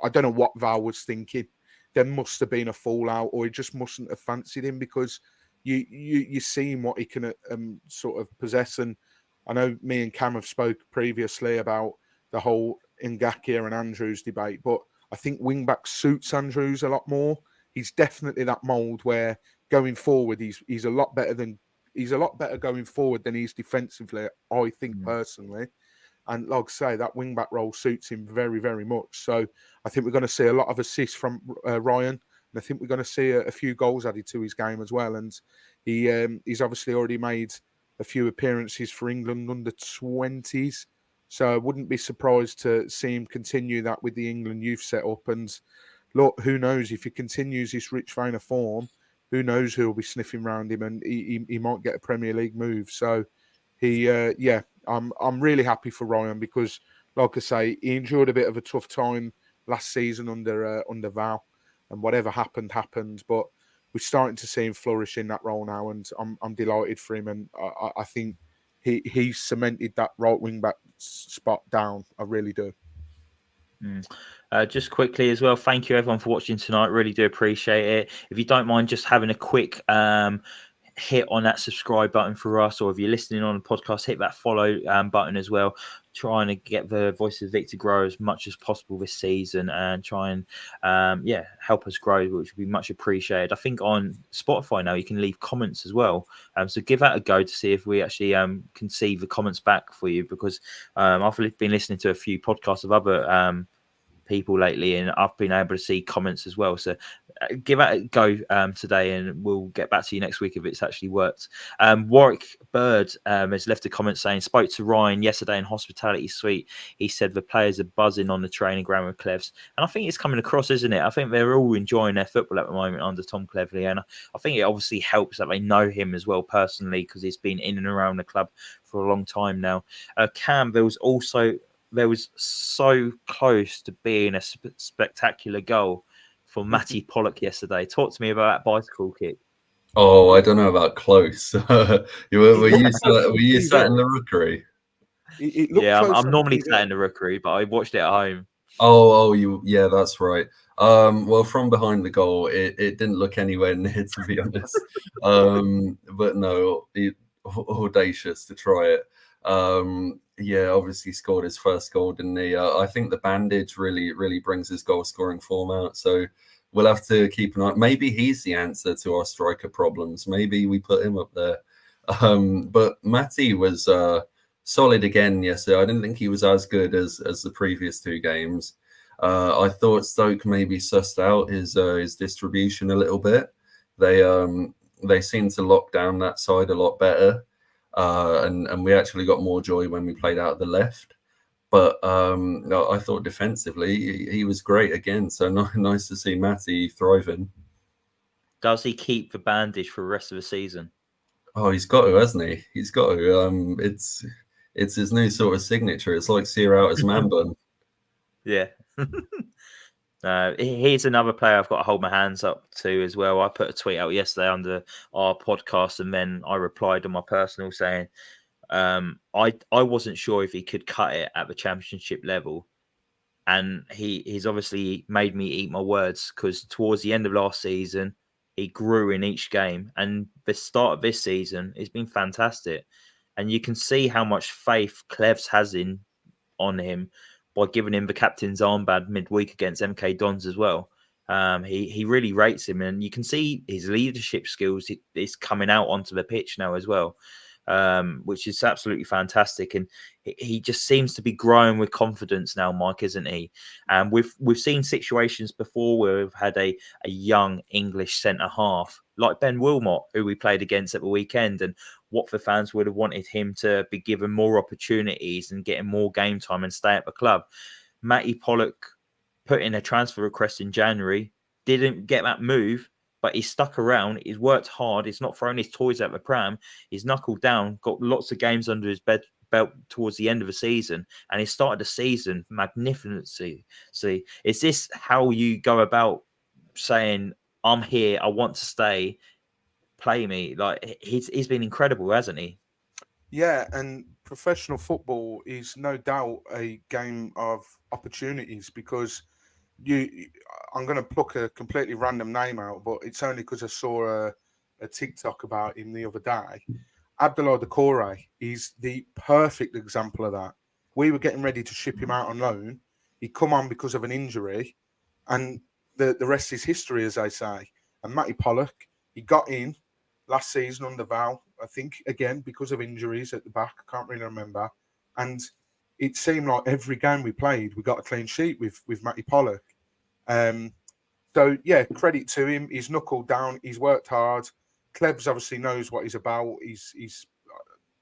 I don't know what Val was thinking. There must have been a fallout, or he just mustn't have fancied him, because you seen what he can sort of possess. And I know me and Cam have spoke previously about the whole Ngakia and Andrews debate, but I think wingback suits Andrews a lot more. He's definitely that mould where going forward, he's a lot better going forward than he is defensively, I think personally. And like I say, that wing-back role suits him very, very much. So I think we're going to see a lot of assists from Ryan. And I think we're going to see a few goals added to his game as well. And he's obviously already made a few appearances for England under 20s. So I wouldn't be surprised to see him continue that with the England youth setup. And look, who knows, if he continues this rich vein of form, who knows who'll be sniffing around him, and he might get a Premier League move. So I'm really happy for Ryan, because, like I say, he endured a bit of a tough time last season under Val, and whatever happened. But we're starting to see him flourish in that role now, and I'm delighted for him. And I think he cemented that right wing back spot down. I really do. Just quickly as well, thank you everyone for watching tonight. Really do appreciate it. If you don't mind just having a quick hit on that subscribe button for us, or if you're listening on the podcast, hit that follow button as well. Trying to get the Voices of Vic to grow as much as possible this season, and try and help us grow, which would be much appreciated. I think on Spotify now you can leave comments as well, so give that a go to see if we actually can see the comments back for you, because I've been listening to a few podcasts of other people lately, and I've been able to see comments as well. So give it a go today, and we'll get back to you next week if it's actually worked. Warwick Bird has left a comment saying, spoke to Ryan yesterday in Hospitality Suite. He said the players are buzzing on the training ground with Clevs. And I think it's coming across, isn't it? I think they're all enjoying their football at the moment under Tom Cleverley. And I think it obviously helps that they know him as well personally, because he's been in and around the club for a long time now. Cam, there was so close to being a spectacular goal for Matty Pollock yesterday. Talk to me about that bicycle kick. Oh, I don't know about close. were you sat in the Rookery? I'm normally sat in the Rookery, but I watched it at home. Yeah, that's right. Well, from behind the goal, it didn't look anywhere near, to be honest. But no, audacious to try it. Obviously scored his first goal, didn't he? I think the bandage really brings his goal scoring form out. So we'll have to keep an eye. Maybe he's the answer to our striker problems. Maybe we put him up there. But Matty was solid again yesterday. I didn't think he was as good as the previous 2 games. I thought Stoke maybe sussed out his distribution a little bit. They seemed to lock down that side a lot better. And we actually got more joy when we played out the left. But I thought defensively he was great again. So nice to see Matty thriving. Does he keep the bandage for the rest of the season? Oh, he's got to, hasn't he? He's got to. It's his new sort of signature. It's like sear out his man bun. Yeah. Here's another player I've got to hold my hands up to as well. I put a tweet out yesterday under our podcast, and then I replied on my personal saying I wasn't sure if he could cut it at the Championship level, and he's obviously made me eat my words, because towards the end of last season he grew in each game, and the start of this season has been fantastic, and you can see how much faith Clevs has on him by giving him the captain's armband midweek against MK Dons as well. He really rates him, and you can see his leadership skills is coming out onto the pitch now as well, which is absolutely fantastic. And he just seems to be growing with confidence now, Mike, isn't he? And we've seen situations before where we've had a young English centre half like Ben Wilmot, who we played against at the weekend, and Watford fans would have wanted him to be given more opportunities and getting more game time and stay at the club. Matty Pollock put in a transfer request in January, didn't get that move, but he's stuck around. He's worked hard. He's not thrown his toys out the pram. He's knuckled down, got lots of games under his belt towards the end of the season, and he started the season magnificently. See, is this how you go about saying, I'm here, I want to stay, play me? Like, he's been incredible, hasn't he? Yeah, and professional football is no doubt a game of opportunities because I'm going to pluck a completely random name out, but it's only because I saw a TikTok about him the other day. Abdoulaye Doucouré is the perfect example of that. We were getting ready to ship him out on loan. He come on because of an injury, and the rest is history, as I say. And Matty Pollock, he got in last season under Val, I think, again, because of injuries at the back. I can't really remember. And it seemed like every game we played, we got a clean sheet with Matty Pollock. So, yeah, credit to him. He's knuckled down. He's worked hard. Klebs obviously knows what he's about. He's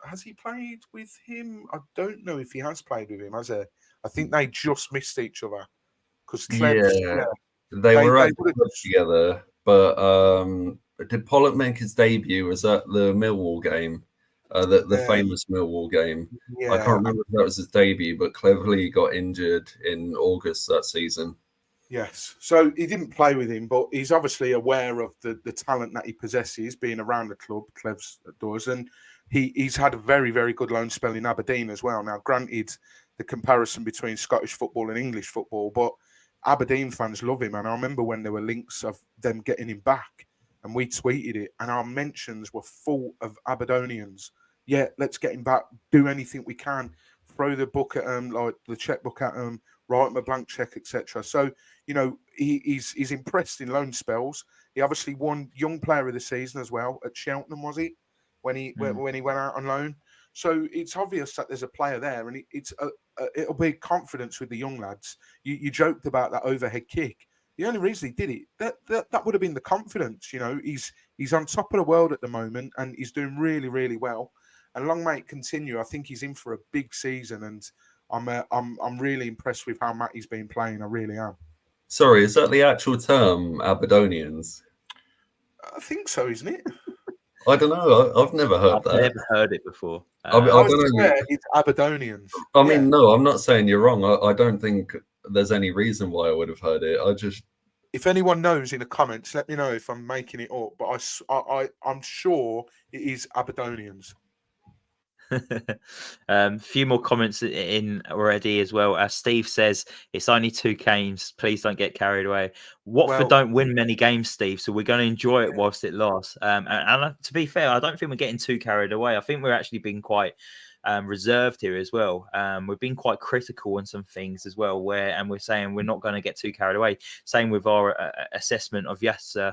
has he played with him? I don't know if he has played with him, has he? I think they just missed each other. Because Klebs, they were actually together. But did Pollock make his debut? Was that the Millwall game? The famous Millwall game. Yeah. I can't remember if that was his debut, but cleverly got injured in August that season. Yes. So he didn't play with him, but he's obviously aware of the talent that he possesses, being around the club, Klebs does. And he's had a very, very good loan spell in Aberdeen as well. Now, granted, the comparison between Scottish football and English football, but Aberdeen fans love him. And I remember when there were links of them getting him back, and we tweeted it, and our mentions were full of Aberdonians. Yeah, let's get him back. Do anything we can. Throw the book at him, like the checkbook at him, write him a blank check, etc. So, you know, he's impressed in loan spells. He obviously won Young Player of the Season as well at Cheltenham, was he? When he went out on loan. So it's obvious that there's a player there, and it'll be confidence with the young lads. You joked about that overhead kick. The only reason he did it, that would have been the confidence. You know, he's on top of the world at the moment, and he's doing really, really well. And long may it continue. I think he's in for a big season, and I'm really impressed with how Matty's been playing. I really am. Sorry, is that the actual term, Aberdonians? I think so, isn't it? I don't know. I've never heard that. I've never heard it before. I don't know. It's Aberdonians. I mean, no, I'm not saying you're wrong. I don't think there's any reason why I would have heard it. If anyone knows in the comments, let me know if I'm making it up. But I'm sure it is Aberdonians. Few more comments in already as well. As Steve says, it's only 2 games. Please don't get carried away. Watford don't win many games, Steve, so we're going to enjoy it whilst it lasts. And to be fair, I don't think we're getting too carried away. I think we're actually being quite reserved here as well. We've been quite critical on some things as well, and we're saying we're not going to get too carried away. Same with our assessment of Yasser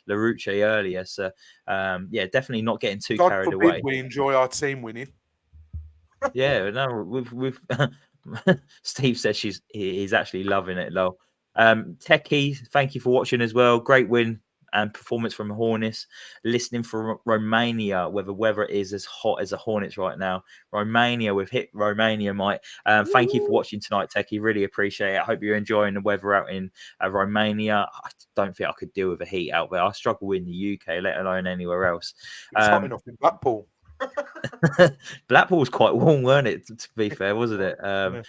Larouci earlier. So yeah, definitely not getting too carried away. We enjoy our team winning. Yeah, no, we've Steve says he's actually loving it, though. Techie, thank you for watching as well. Great win and performance from Hornets. Listening from Romania, where the weather is as hot as the Hornets right now. Romania, we've hit Romania, Mike. Thank you for watching tonight, Techie. Really appreciate it. I hope you're enjoying the weather out in Romania. I don't think I could deal with the heat out there. I struggle in the UK, let alone anywhere else. It's hot enough in Blackpool. Blackpool was quite warm, weren't it? To be fair, wasn't it?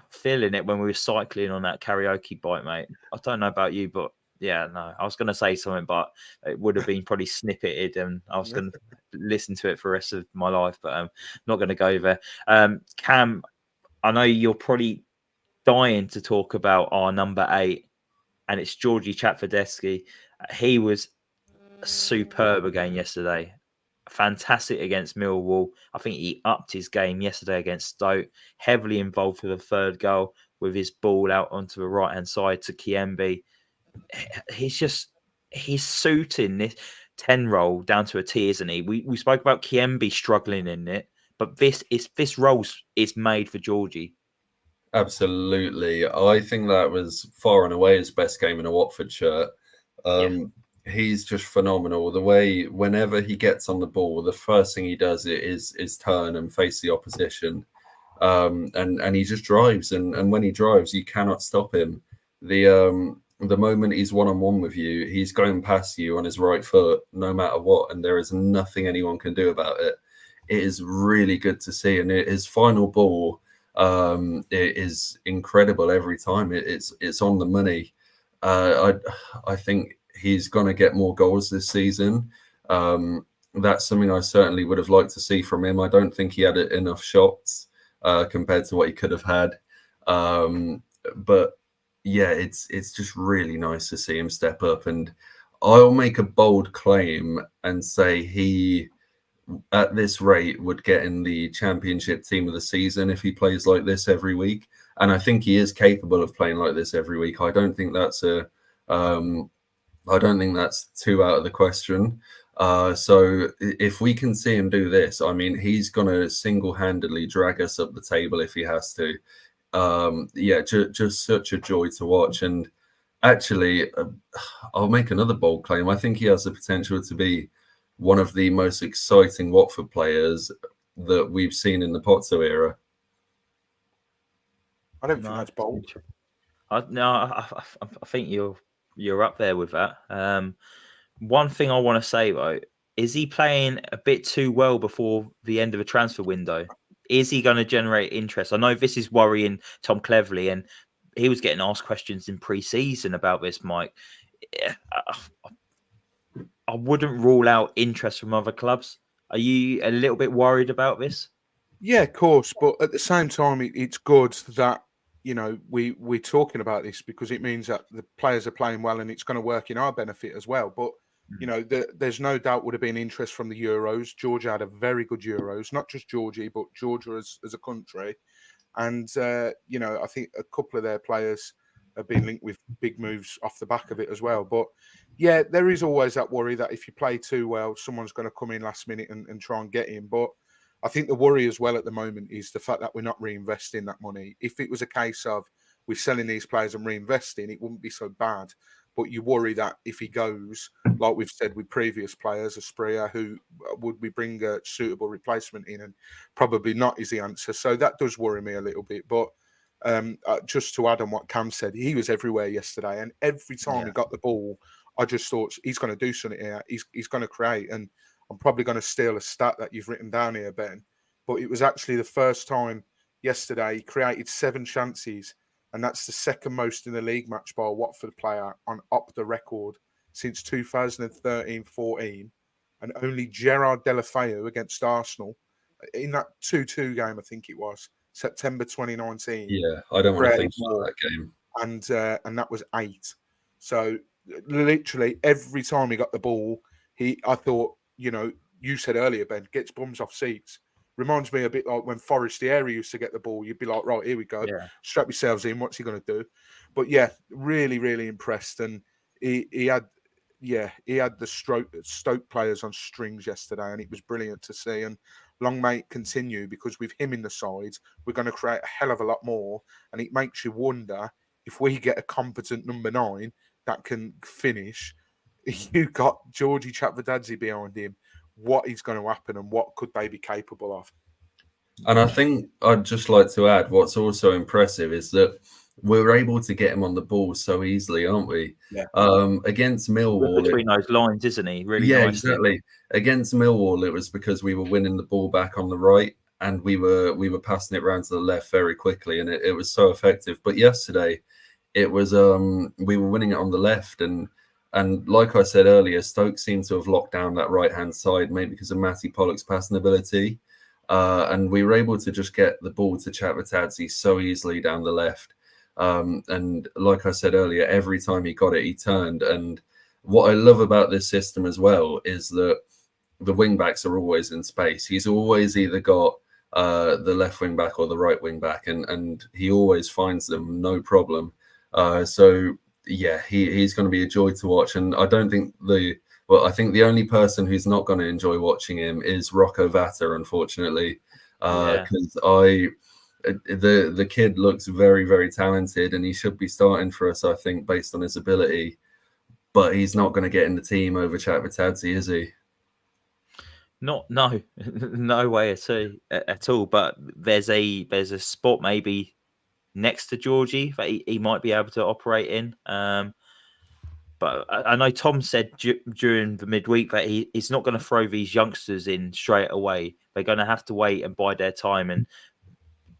Feeling it when we were cycling on that karaoke bike, mate. I don't know about you, but yeah, no, I was going to say something, but it would have been probably snippeted, and I was going to listen to it for the rest of my life, but I'm not going to go there. Cam, I know you're probably dying to talk about our number 8, and it's Georgie Chakvetadze. He was superb again yesterday. Fantastic against Millwall. I think he upped his game yesterday against Stoke. Heavily involved with the 3rd goal with his ball out onto the right-hand side to Kayembe. He's suiting this 10 role down to a T, isn't he? We spoke about Kayembe struggling in it, but this role is made for Georgie. Absolutely. I think that was far and away his best game in a Watford shirt. He's just phenomenal. The way whenever he gets on the ball, the first thing he does is turn and face the opposition. And he just drives, and when he drives, you cannot stop him. The moment he's one-on-one with you, he's going past you on his right foot, no matter what, and there is nothing anyone can do about it. It is really good to see, and his final ball it is incredible every time. It's on the money. I think he's going to get more goals this season. That's something I certainly would have liked to see from him. I don't think he had enough shots compared to what he could have had. But yeah, it's just really nice to see him step up. And I'll make a bold claim and say he, at this rate, would get in the championship team of the season if he plays like this every week. And I think he is capable of playing like this every week. I don't think that's too out of the question. So if we can see him do this, I mean, he's going to single-handedly drag us up the table if he has to. Just such a joy to watch. And actually, I'll make another bold claim. I think he has the potential to be one of the most exciting Watford players that we've seen in the Pozzo era. I don't think that's bold. I think you're up there with that. One thing I want to say though, is he playing a bit too well before the end of a transfer window? Is he going to generate interest? I know this is worrying Tom Cleverley, and he was getting asked questions in pre-season about this, Mike. I wouldn't rule out interest from other clubs. Are you a little bit worried about this? Yeah, of course. But at the same time, it's good that, you know, we're talking about this because it means that the players are playing well and it's going to work in our benefit as well. But, you know, there's no doubt would have been interest from the Euros. Georgia had a very good Euros, not just Georgie, but Georgia as a country. And, you know, I think a couple of their players have been linked with big moves off the back of it as well. But, yeah, there is always that worry that if you play too well, someone's going to come in last minute and try and get him. But I think the worry as well at the moment is the fact that we're not reinvesting that money. If it was a case of we're selling these players and reinvesting, it wouldn't be so bad. But you worry that if he goes, like we've said with previous players, Asprilla, who would we bring a suitable replacement in, and probably not is the answer. So that does worry me a little bit. But just to add on what Cam said, he was everywhere yesterday, and every time he got the ball, I just thought he's going to do something here. He's going to create, and I'm probably going to steal a stat that you've written down here, Ben. But it was actually the first time yesterday he created 7 chances. And that's the second most in the league match by a Watford player on up the record since 2013-14. And only Gerard Deulofeu against Arsenal in that 2-2 game, I think it was, September 2019. Yeah, I don't want to think about that game. And that was 8. So literally every time he got the ball, I thought, you know, you said earlier, Ben, gets bums off seats. Reminds me a bit like when Forestieri used to get the ball. You'd be like, right, here we go. Yeah. Strap yourselves in. What's he going to do? But yeah, really, really impressed. And he had the Stoke players on strings yesterday, and it was brilliant to see. And long may it continue, because with him in the side, we're going to create a hell of a lot more. And it makes you wonder if we get a competent number 9 that can finish. You got Georgie Chakvetadze behind him. What is going to happen and what could they be capable of? And I think I'd just like to add, what's also impressive is that we're able to get him on the ball so easily, aren't we? Yeah. Against Millwall, between those lines, isn't he? Really? Yeah, nice. Exactly. Against Millwall, it was because we were winning the ball back on the right, and we were passing it around to the left very quickly, and it was so effective. But yesterday, it was we were winning it on the left, and like I said earlier, Stoke seemed to have locked down that right-hand side, maybe because of Matty Pollock's passing ability. And we were able to just get the ball to Chakvetadze so easily down the left. And like I said earlier, every time he got it, he turned. And what I love about this system as well is that the wing-backs are always in space. He's always either got the left wing-back or the right wing-back, and he always finds them, no problem. So... yeah, he's going to be a joy to watch, and I don't think I think the only person who's not going to enjoy watching him is Rocco Vata, unfortunately, because the kid looks very, very talented, and he should be starting for us, I think, based on his ability, but he's not going to get in the team over Chakvetadze, is he? No, no way at all. But there's a spot maybe next to Georgie that he might be able to operate in. But I know Tom said during the midweek that he's not going to throw these youngsters in straight away. They're going to have to wait and bide their time. And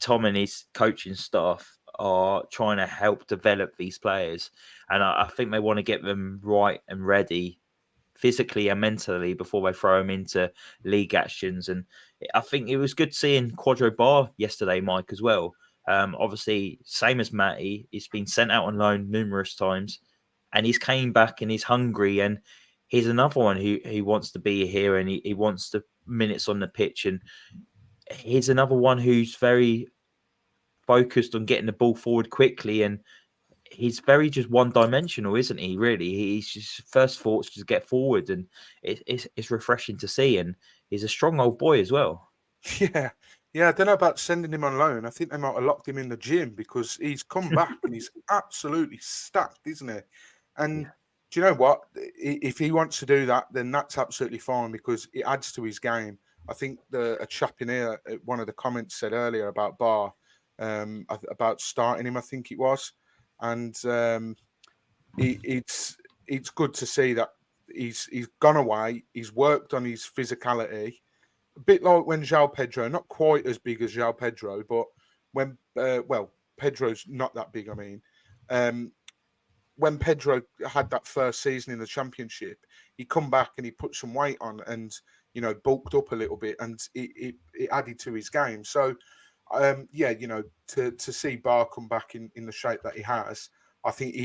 Tom and his coaching staff are trying to help develop these players. And I think they want to get them right and ready physically and mentally before they throw them into league actions. And I think it was good seeing Quadro Bar yesterday, Mike, as well. Obviously, same as Matty, he's been sent out on loan numerous times, and he's came back and he's hungry. And he's another one who wants to be here, and he wants the minutes on the pitch. And he's another one who's very focused on getting the ball forward quickly, and he's very just one-dimensional, isn't he? Really, he's just first thoughts just get forward, and it's refreshing to see. And he's a strong old boy as well. Yeah. I don't know about sending him on loan. I think they might have locked him in the gym because he's come back and he's absolutely stacked, isn't he? And do you know what? If he wants to do that, then that's absolutely fine because it adds to his game. I think a chap in here, one of the comments said earlier about Bar, about starting him, I think it was. And it's good to see that he's gone away. He's worked on his physicality, a bit like when João Pedro, not quite as big as João Pedro, but when Pedro's not that big. I mean, when Pedro had that first season in the Championship, he come back and he put some weight on and bulked up a little bit, and it added to his game. So. To see Bar come back in the shape that he has, I think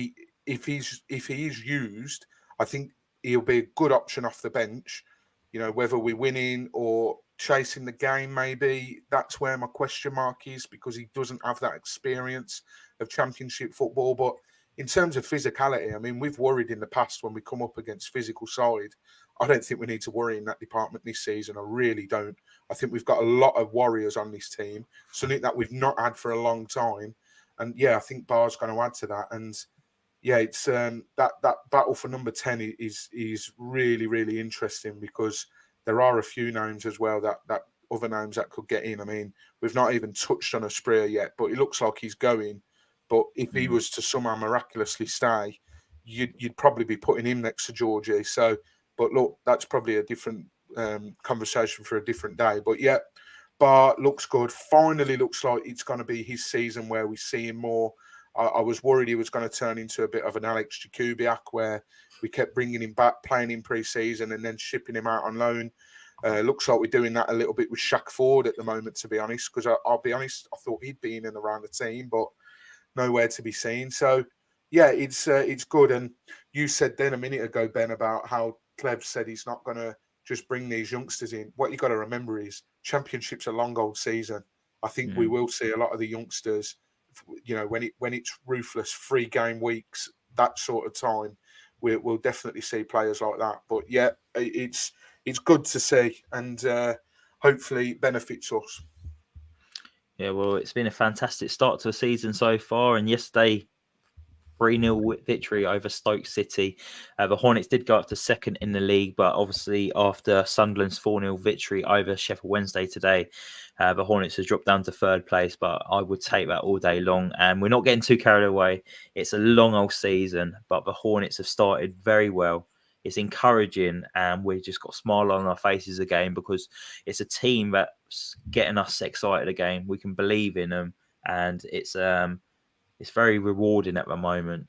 if he is used, I think he'll be a good option off the bench. Whether we're winning or chasing the game, maybe that's where my question mark is because he doesn't have that experience of Championship football. But in terms of physicality, I mean, we've worried in the past when we come up against physical side. I don't think we need to worry in that department this season. I really don't. I think we've got a lot of warriors on this team, something that we've not had for a long time. And I think Bar's going to add to that. And it's that battle for number 10 is really, really interesting because there are a few names as well that other names that could get in. I mean, we've not even touched on Asprilla yet, but it looks like he's going. But if he was to somehow miraculously stay, you'd probably be putting him next to Georgie. So, but look, that's probably a different conversation for a different day. But Bar looks good. Finally looks like it's going to be his season where we see him more. I was worried he was going to turn into a bit of an Alex Jakubiak where we kept bringing him back, playing in pre-season and then shipping him out on loan. Looks like we're doing that a little bit with Shaq Ford at the moment, to be honest, because I'll be honest, I thought he'd been in and around the team, but nowhere to be seen. So, it's good. And you said then a minute ago, Ben, about how Clev said he's not going to just bring these youngsters in. What you got to remember is Championship's a long old season. I think we will see a lot of the youngsters, when it's ruthless 3 game weeks, that sort of time, we'll definitely see players like that. But it's good to see, and hopefully benefits us. Yeah, well, it's been a fantastic start to the season so far, and yesterday 3-0 victory over Stoke City. The Hornets did go up to second in the league, but obviously after Sunderland's 4-0 victory over Sheffield Wednesday today, the Hornets has dropped down to third place, but I would take that all day long. And we're not getting too carried away. It's a long old season, but the Hornets have started very well. It's encouraging, and we've just got a smile on our faces again because it's a team that's getting us excited again. We can believe in them, and it's very rewarding at the moment.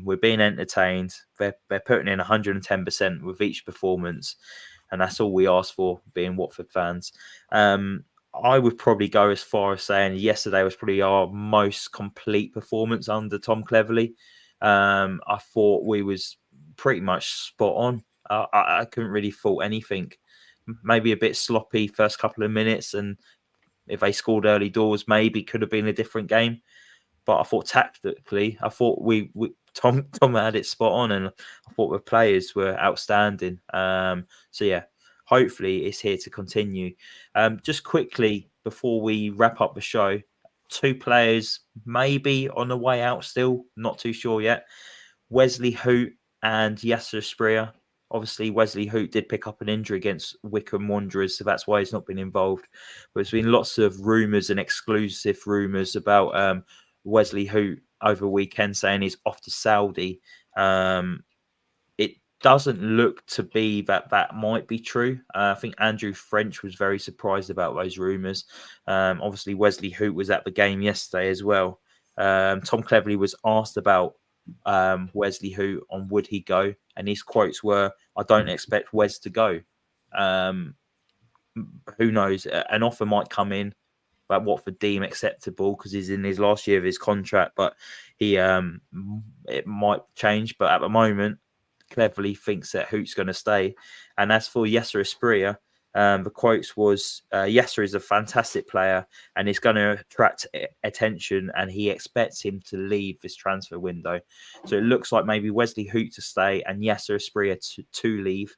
We're being entertained. They're putting in 110% with each performance, and that's all we ask for, being Watford fans. I would probably go as far as saying yesterday was probably our most complete performance under Tom Cleverley. I thought we was pretty much spot on. I couldn't really fault anything. Maybe a bit sloppy first couple of minutes, and if they scored early doors, maybe could have been a different game. But I thought tactically, Tom had it spot on, and I thought the players were outstanding. Hopefully it's here to continue. Just quickly before we wrap up the show, 2 players maybe on the way out still, not too sure yet. Wesley Hoot and Yasser Asprilla. Obviously, Wesley Hoot did pick up an injury against Wycombe Wanderers, so that's why he's not been involved. But there's been lots of rumours and exclusive rumours about Wesley Hoot over the weekend saying he's off to Saudi. It doesn't look to be that might be true. I think Andrew French was very surprised about those rumours. Obviously, Wesley Hoot was at the game yesterday as well. Tom Cleverley was asked about Wesley Hoot on would he go, and his quotes were, "I don't expect Wes to go." Who knows? An offer might come in that Watford deem acceptable because he's in his last year of his contract, but it might change. But at the moment, Cleverly thinks that Hoot's going to stay. And as for Yasser Asprilla, the quotes was, Yasser is a fantastic player and is going to attract attention, and he expects him to leave this transfer window. So it looks like maybe Wesley Hoot to stay and Yasser Asprilla to leave.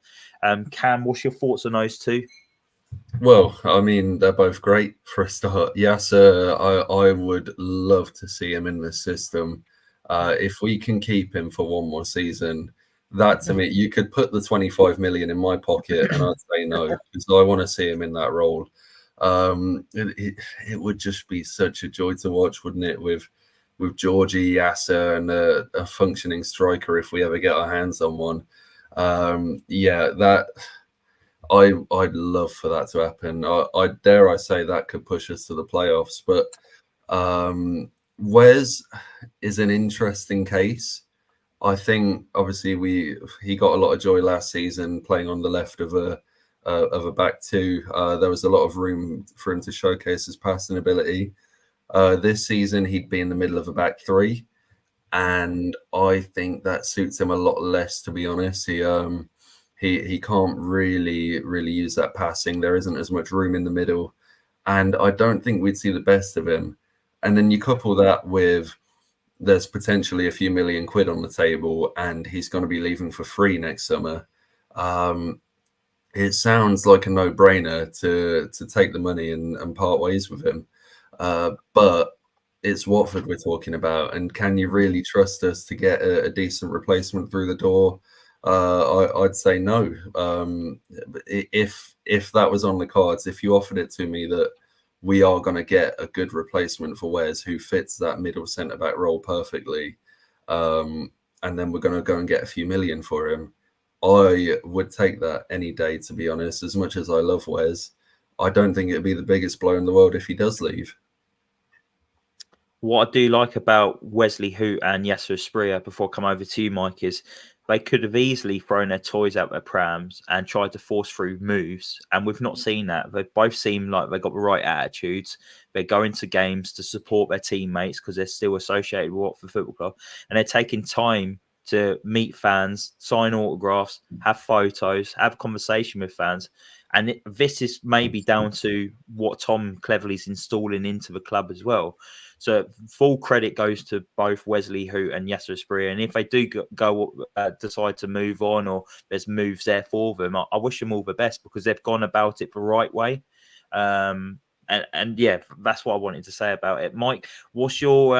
Cam, what's your thoughts on those two? Well, I mean, they're both great for a start. Yasser, I would love to see him in the system. If we can keep him for one more season, that to me, you could put the 25 million in my pocket and I'd say no, because I want to see him in that role. It would just be such a joy to watch, wouldn't it, with Georgie, Yasser, and a functioning striker if we ever get our hands on one. I'd love for that to happen. I dare I say that could push us to the playoffs. But Wes is an interesting case. I think obviously he got a lot of joy last season playing on the left of a back two. There was a lot of room for him to showcase his passing ability. This season he'd be in the middle of a back three, and I think that suits him a lot less, to be honest. He can't really use that passing. There isn't as much room in the middle, and I don't think we'd see the best of him. And then you couple that with there's potentially a few million quid on the table, and he's going to be leaving for free next summer. It sounds like a no-brainer to take the money and part ways with him. But it's Watford we're talking about, and can you really trust us to get a decent replacement through the door? I'd say no. If that was on the cards, if you offered it to me that we are going to get a good replacement for Wes who fits that middle centre-back role perfectly, and then we're going to go and get a few million for him, I would take that any day, to be honest. As much as I love Wes, I don't think it'd be the biggest blow in the world if he does leave. What I do like about Wesley Hoot and Yasser Asprilla, before I come over to you, Mike, is they could have easily thrown their toys out their prams and tried to force through moves. And we've not seen that. They both seem like they've got the right attitudes. They're going to games to support their teammates because they're still associated with Watford Football Club. And they're taking time to meet fans, sign autographs, have photos, have conversation with fans. And this is maybe down to what Tom Cleverley's installing into the club as well. So full credit goes to both Wesley Hoot and Yasser Asprilla. And if they do decide to move on, or there's moves there for them, I wish them all the best because they've gone about it the right way. And yeah, that's what I wanted to say about it. Mike, what's your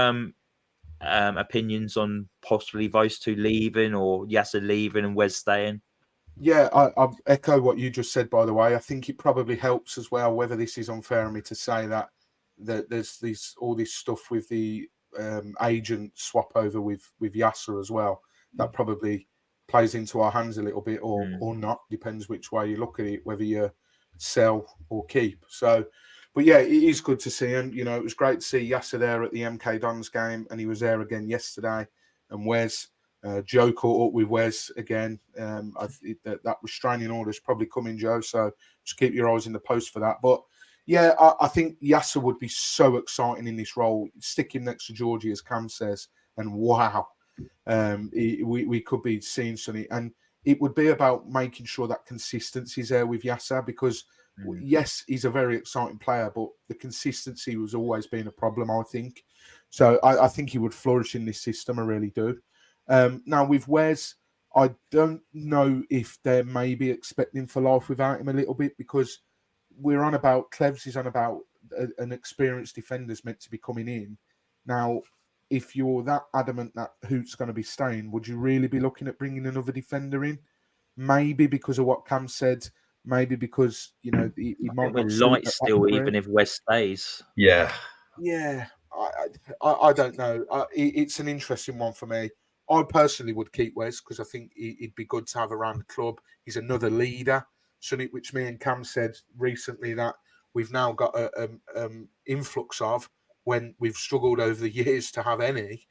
opinions on possibly those two leaving, or Yasser leaving and Wes staying? Yeah, I echo what you just said, by the way. I think it probably helps as well, whether this is unfair of me to say that there's all this stuff with the agent swap over with Yasser as well. That probably plays into our hands a little bit, or not, depends which way you look at it, whether you sell or keep. So, but yeah, it is good to see him. You know, it was great to see Yasser there at the MK Dons game, and he was there again yesterday. And Wes, Joe caught up with Wes again. That restraining order is probably coming, Joe. So just keep your eyes in the post for that. But yeah, I think Yasser would be so exciting in this role. Stick him next to Georgie, as Cam says, and wow, we could be seeing something. And it would be about making sure that consistency is there with Yasser, because yes, he's a very exciting player, but the consistency was always been a problem, I think. So I think he would flourish in this system. I really do. Now with Wes, I don't know if they're maybe expecting for life without him a little bit, because we're on about, Clevs is on about an experienced defender's meant to be coming in. Now, if you're that adamant that Hoot's going to be staying, would you really be looking at bringing another defender in? maybe because of what Cam said, maybe because he I might think we're not suit light at that still, degree. even if Wes stays. Yeah. Yeah, I don't know. It's an interesting one for me. I personally would keep Wes because I think he'd be good to have around the club. He's another leader, something which me and Cam said recently that we've now got an influx of when we've struggled over the years to have any.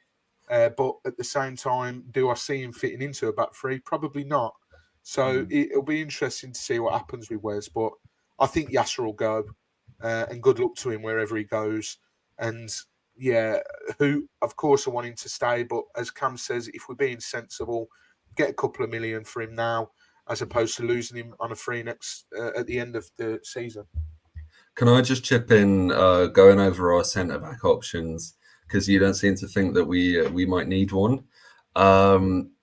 But at the same time, do I see him fitting into a back three? Probably not. So it'll be interesting to see what happens with Wes. But I think Yasser will go, and good luck to him wherever he goes. And yeah, who of course are wanting to stay, but as Cam says, if we're being sensible, get a couple of million for him now, as opposed to losing him on a free next at the end of the season. Can I just chip in, going over our centre back options, because you don't seem to think that we might need one.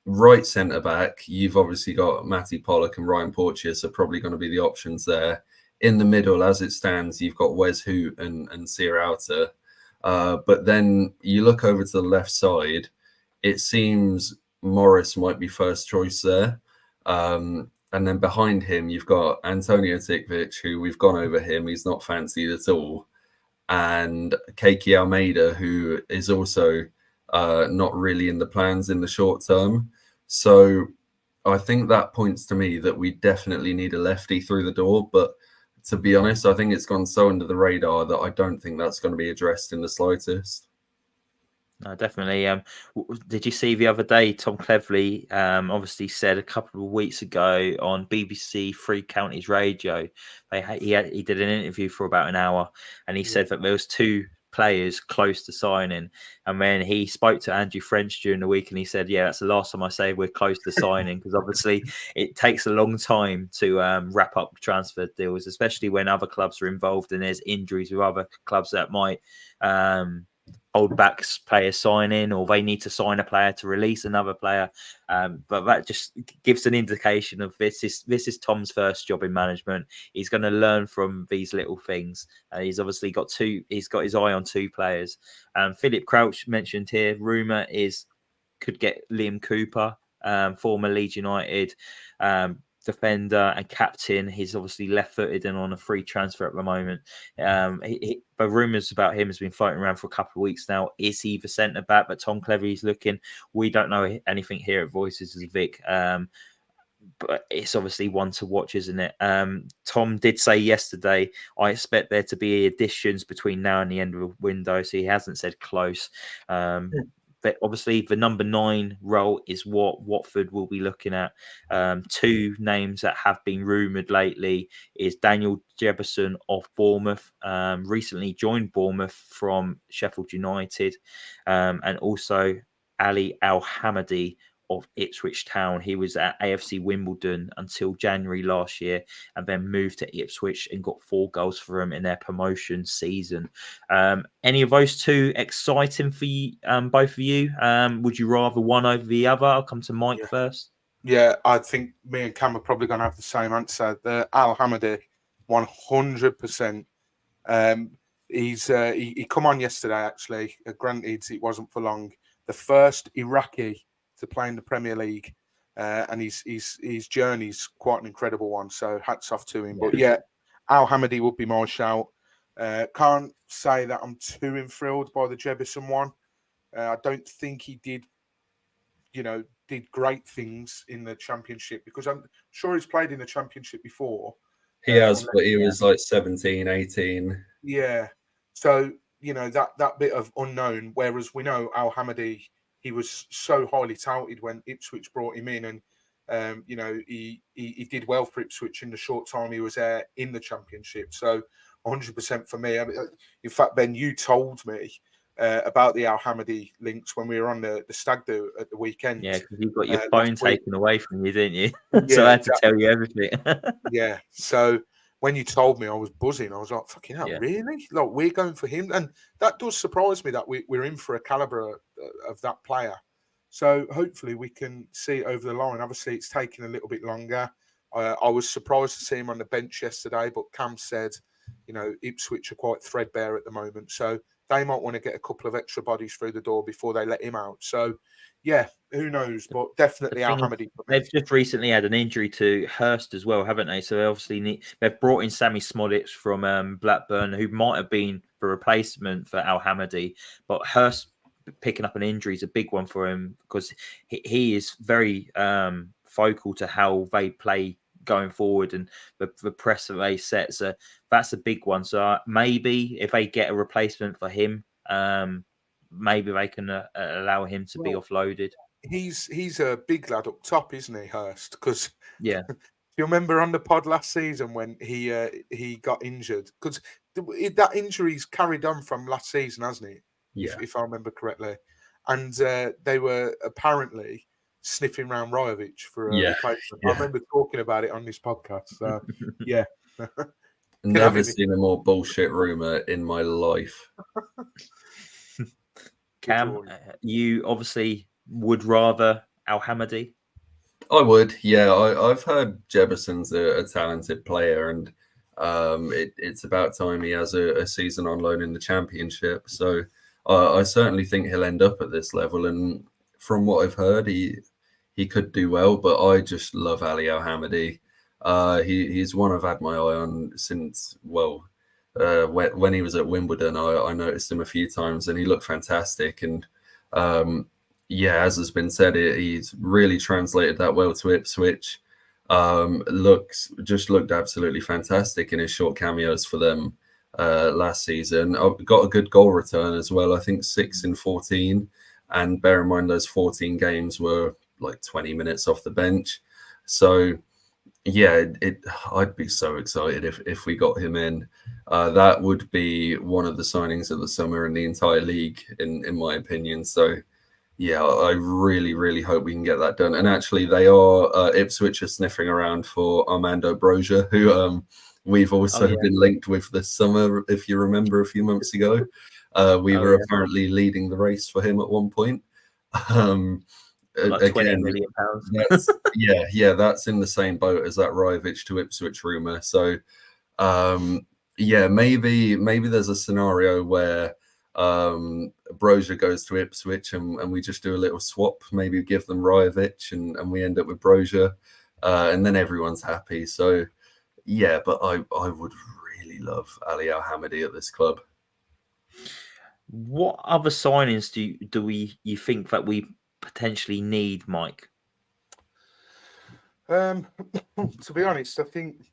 Right centre back, you've obviously got Matty Pollock and Ryan Porteous are probably going to be the options there. In the middle, as it stands, you've got Wes Hoot and Sear Outer. But then you look over to the left side, it seems Morris might be first choice there. And then behind him, you've got Antonio Tikvic, who we've gone over him. He's not fancied at all. And Keiki Almeida, who is also not really in the plans in the short term. So I think that points to me that we definitely need a lefty through the door. But to be honest, I think it's gone so under the radar that I don't think that's going to be addressed in the slightest. No, definitely. Did you see the other day Tom Cleverley obviously said a couple of weeks ago on BBC Three Counties Radio, he did an interview for about an hour, and he said that there was two players close to signing, and when he spoke to Andrew French during the week, and he said, yeah, that's the last time I say we're close to signing, because obviously it takes a long time to wrap up transfer deals, especially when other clubs are involved and there's injuries with other clubs that might hold back player signing, or they need to sign a player to release another player. But that just gives an indication of this is Tom's first job in management. He's going to learn from these little things. He's obviously got he's got his eye on two players. Philip Crouch mentioned here, rumour is could get Liam Cooper, former Leeds United defender and captain. He's obviously left-footed and on a free transfer at the moment. The rumours about him has been floating around for a couple of weeks now. Is he the centre back? But Tom Cleverley's looking. We don't know anything here at Voices of Vic. But it's obviously one to watch, isn't it? Tom did say yesterday, I expect there to be additions between now and the end of the window. So he hasn't said close. But obviously the number 9 role is what Watford will be looking at. Two names that have been rumoured lately is Daniel Jefferson of Bournemouth, recently joined Bournemouth from Sheffield United, and also Ali Al-Hamadi of Ipswich Town. He was at AFC Wimbledon until January last year, and then moved to Ipswich and got 4 goals for them in their promotion season. Any of those two exciting for you, both of you? Would you rather one over the other? I'll come to Mike first. Yeah, I think me and Cam are probably going to have the same answer. The Al-Hamadi, 100%. He come on yesterday, actually. Granted, it wasn't for long. The first Iraqi to play in the Premier League, and his journey's quite an incredible one. So hats off to him. But yeah, Al-Hamadi would be my shout. Can't say that I'm too enthralled by the Jebison one. I don't think he did great things in the Championship, because I'm sure he's played in the Championship before. He has, but he was like 17, 18. Yeah. So, that bit of unknown, whereas we know Al-Hamadi, he was so highly touted when Ipswich brought him in, and he did well for Ipswich in the short time he was there in the Championship. So 100% for me. I mean, in fact, Ben, you told me about the Al-Hamadi links when we were on the stag do at the weekend. Yeah, because you got your phone taken away from you, didn't you? So Yeah, I had to tell you everything. Yeah. So when you told me, I was buzzing. I was like, fucking hell, Yeah. really? Like, we're going for him? And that does surprise me that we're in for a calibre of that player. So hopefully we can see it over the line. Obviously, it's taking a little bit longer. I was surprised to see him on the bench yesterday, but Cam said, Ipswich are quite threadbare at the moment. So they might want to get a couple of extra bodies through the door before they let him out. So, yeah, who knows? But definitely Al Hamadi. They've just recently had an injury to Hurst as well, haven't they? So they obviously they've brought in Sammy Smolitz from Blackburn, who might have been the replacement for Al Hamadi, but Hurst picking up an injury is a big one for him because he is very focal to how they play going forward and the press that they set. So that's a big one. So maybe if they get a replacement for him, maybe they can allow him to be offloaded. He's a big lad up top, isn't he, Hurst? Because yeah, do you remember on the pod last season when he got injured? Because that injury's carried on from last season, hasn't it? Yeah, if I remember correctly. And they were apparently sniffing around Rajovic for a replacement. I remember talking about it on this podcast. So, yeah. Never seen a more bullshit rumor in my life. Cam, you obviously would rather Al Hamadi? I would, yeah. I've heard Jefferson's a talented player, and it's about time he has a season on loan in the Championship. So I certainly think he'll end up at this level. And from what I've heard, he could do well. But I just love Ali Al Hamadi. He's one I've had my eye on since when he was at Wimbledon. I noticed him a few times, and he looked fantastic. And as has been said, he's really translated that well to Ipswich. Looked absolutely fantastic in his short cameos for them last season. Got a good goal return as well. I think 6 in 14, and bear in mind those 14 games were like 20 minutes off the bench. So yeah, I'd be so excited if we got him in. That would be one of the signings of the summer in the entire league, in my opinion. So yeah, I really, really hope we can get that done. And actually, they are Ipswich are sniffing around for Armando Broja, who we've also been linked with this summer. If you remember, a few months ago, we were apparently leading the race for him at one point. Like £20 million. That's, that's in the same boat as that Rajovic to Ipswich rumor. So maybe there's a scenario where Broja goes to Ipswich and we just do a little swap, maybe give them Rajovic and we end up with Broja, and then everyone's happy. So yeah, but I would really love Ali Al Hamadi at this club. What other signings do you think that we potentially need, Mike? To be honest, I think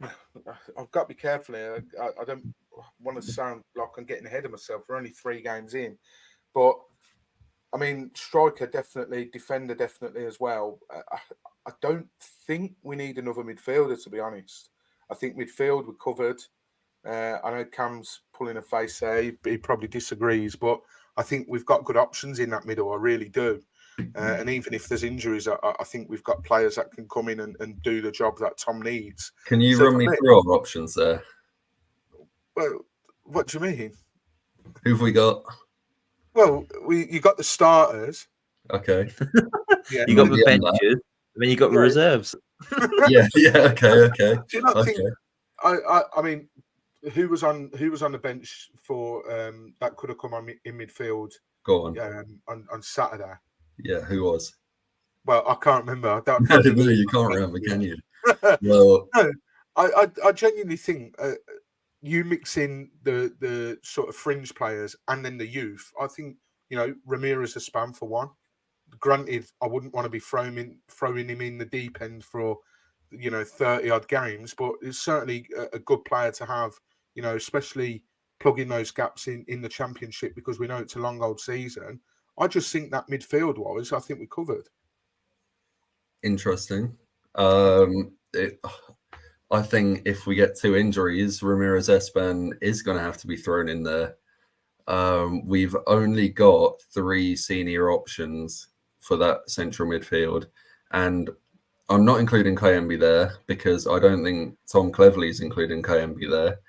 I've got to be careful here. I don't want to sound like I'm getting ahead of myself. We're only 3 games in, but I mean, striker definitely, defender definitely as well. I don't think we need another midfielder, to be honest. I think midfield we're covered. I know Cam's pulling a face there. He probably disagrees, but I think we've got good options in that middle. I really do. And even if there's injuries, I think we've got players that can come in and do the job that Tom needs. Can you run me through our options there? Well, what do you mean? Who've we got? Well, you got the starters. Okay. Yeah, you got the benches, and then you got the reserves. Okay. Do you not think? I mean, who was on the bench for that could have come on in midfield? Go on. On Saturday. Yeah, who was? Well, I can't remember. No, you can't remember, can you? Well, no, I genuinely think you mix in the sort of fringe players and then the youth. I think Ramirez a span for one. Granted, I wouldn't want to be throwing him in the deep end for 30 odd games, but it's certainly a good player to have. Especially plugging those gaps in the Championship, because we know it's a long old season. I just think that midfield wise, I think we're covered. Interesting. I think if we get 2 injuries, Ramirez Espan is going to have to be thrown in there. We've only got 3 senior options for that central midfield, and I'm not including Kayembe there because I don't think Tom Cleverley's including Kayembe there.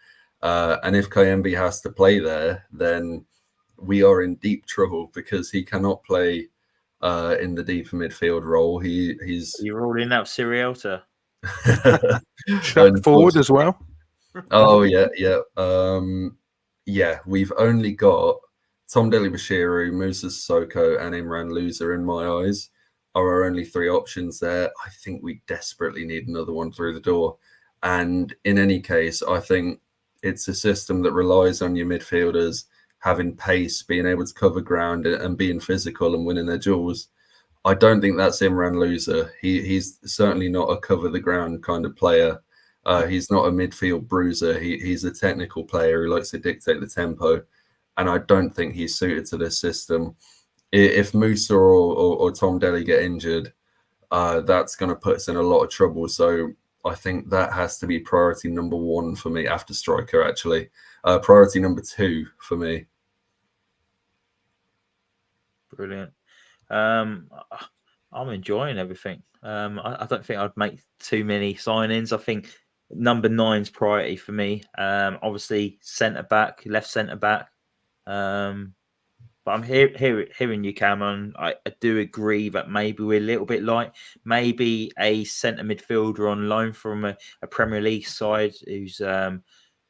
And if Kayembe has to play there, then we are in deep trouble because he cannot play in the deeper midfield role. You're ruling out Siriota. Shaq forward as well. Oh yeah. we've only got Tom Dele-Bashiru, Musa Sissoko, and Imran Louza, in my eyes, are our only 3 options there. I think we desperately need another one through the door. And in any case, I think it's a system that relies on your midfielders having pace, being able to cover ground and being physical and winning their duels. I don't think that's Imran Louza. He's certainly not a cover the ground kind of player. He's not a midfield bruiser. He's a technical player who likes to dictate the tempo. And I don't think he's suited to this system. If Musa or Tom Dele get injured, that's going to put us in a lot of trouble. So I think that has to be priority number 1 for me, after striker, actually. Priority number 2 for me. Brilliant. I'm enjoying everything. I don't think I'd make too many signings. I think number 9's priority for me. Obviously, left centre back. But I'm hearing you, Cameron. I do agree that maybe we're a little bit light. Maybe a centre midfielder on loan from a Premier League side who's a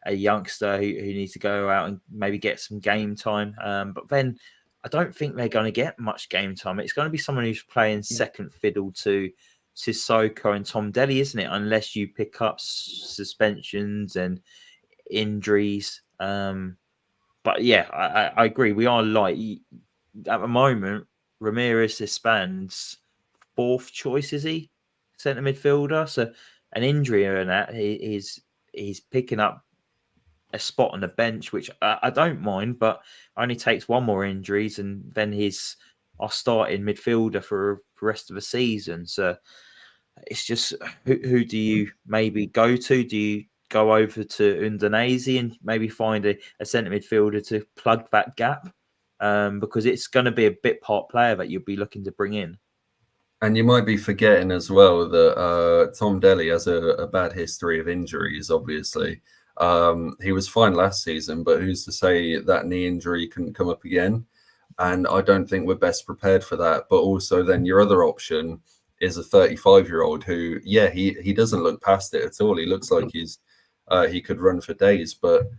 youngster who needs to go out and maybe get some game time. But then I don't think they're going to get much game time. It's going to be someone who's playing second fiddle to Sissoko and Tom Dele, isn't it? Unless you pick up suspensions and injuries. But yeah, I agree. We are light at the moment. Ramirez Hispan's 4th choice, is he? Centre midfielder. So an injury and that he's picking up a spot on the bench, which I don't mind, but only takes 1 more injuries, and then he's our starting midfielder for the rest of the season. So it's just who do you maybe go to? Do you go over to Udinese and maybe find a centre midfielder to plug that gap? Because it's going to be a bit part player that you'll be looking to bring in. And you might be forgetting as well that Tom Dele has a bad history of injuries, obviously. He was fine last season, but who's to say that knee injury couldn't come up again? And I don't think we're best prepared for that. But also then your other option is a 35-year-old who, he doesn't look past it at all. He looks like he could run for days, but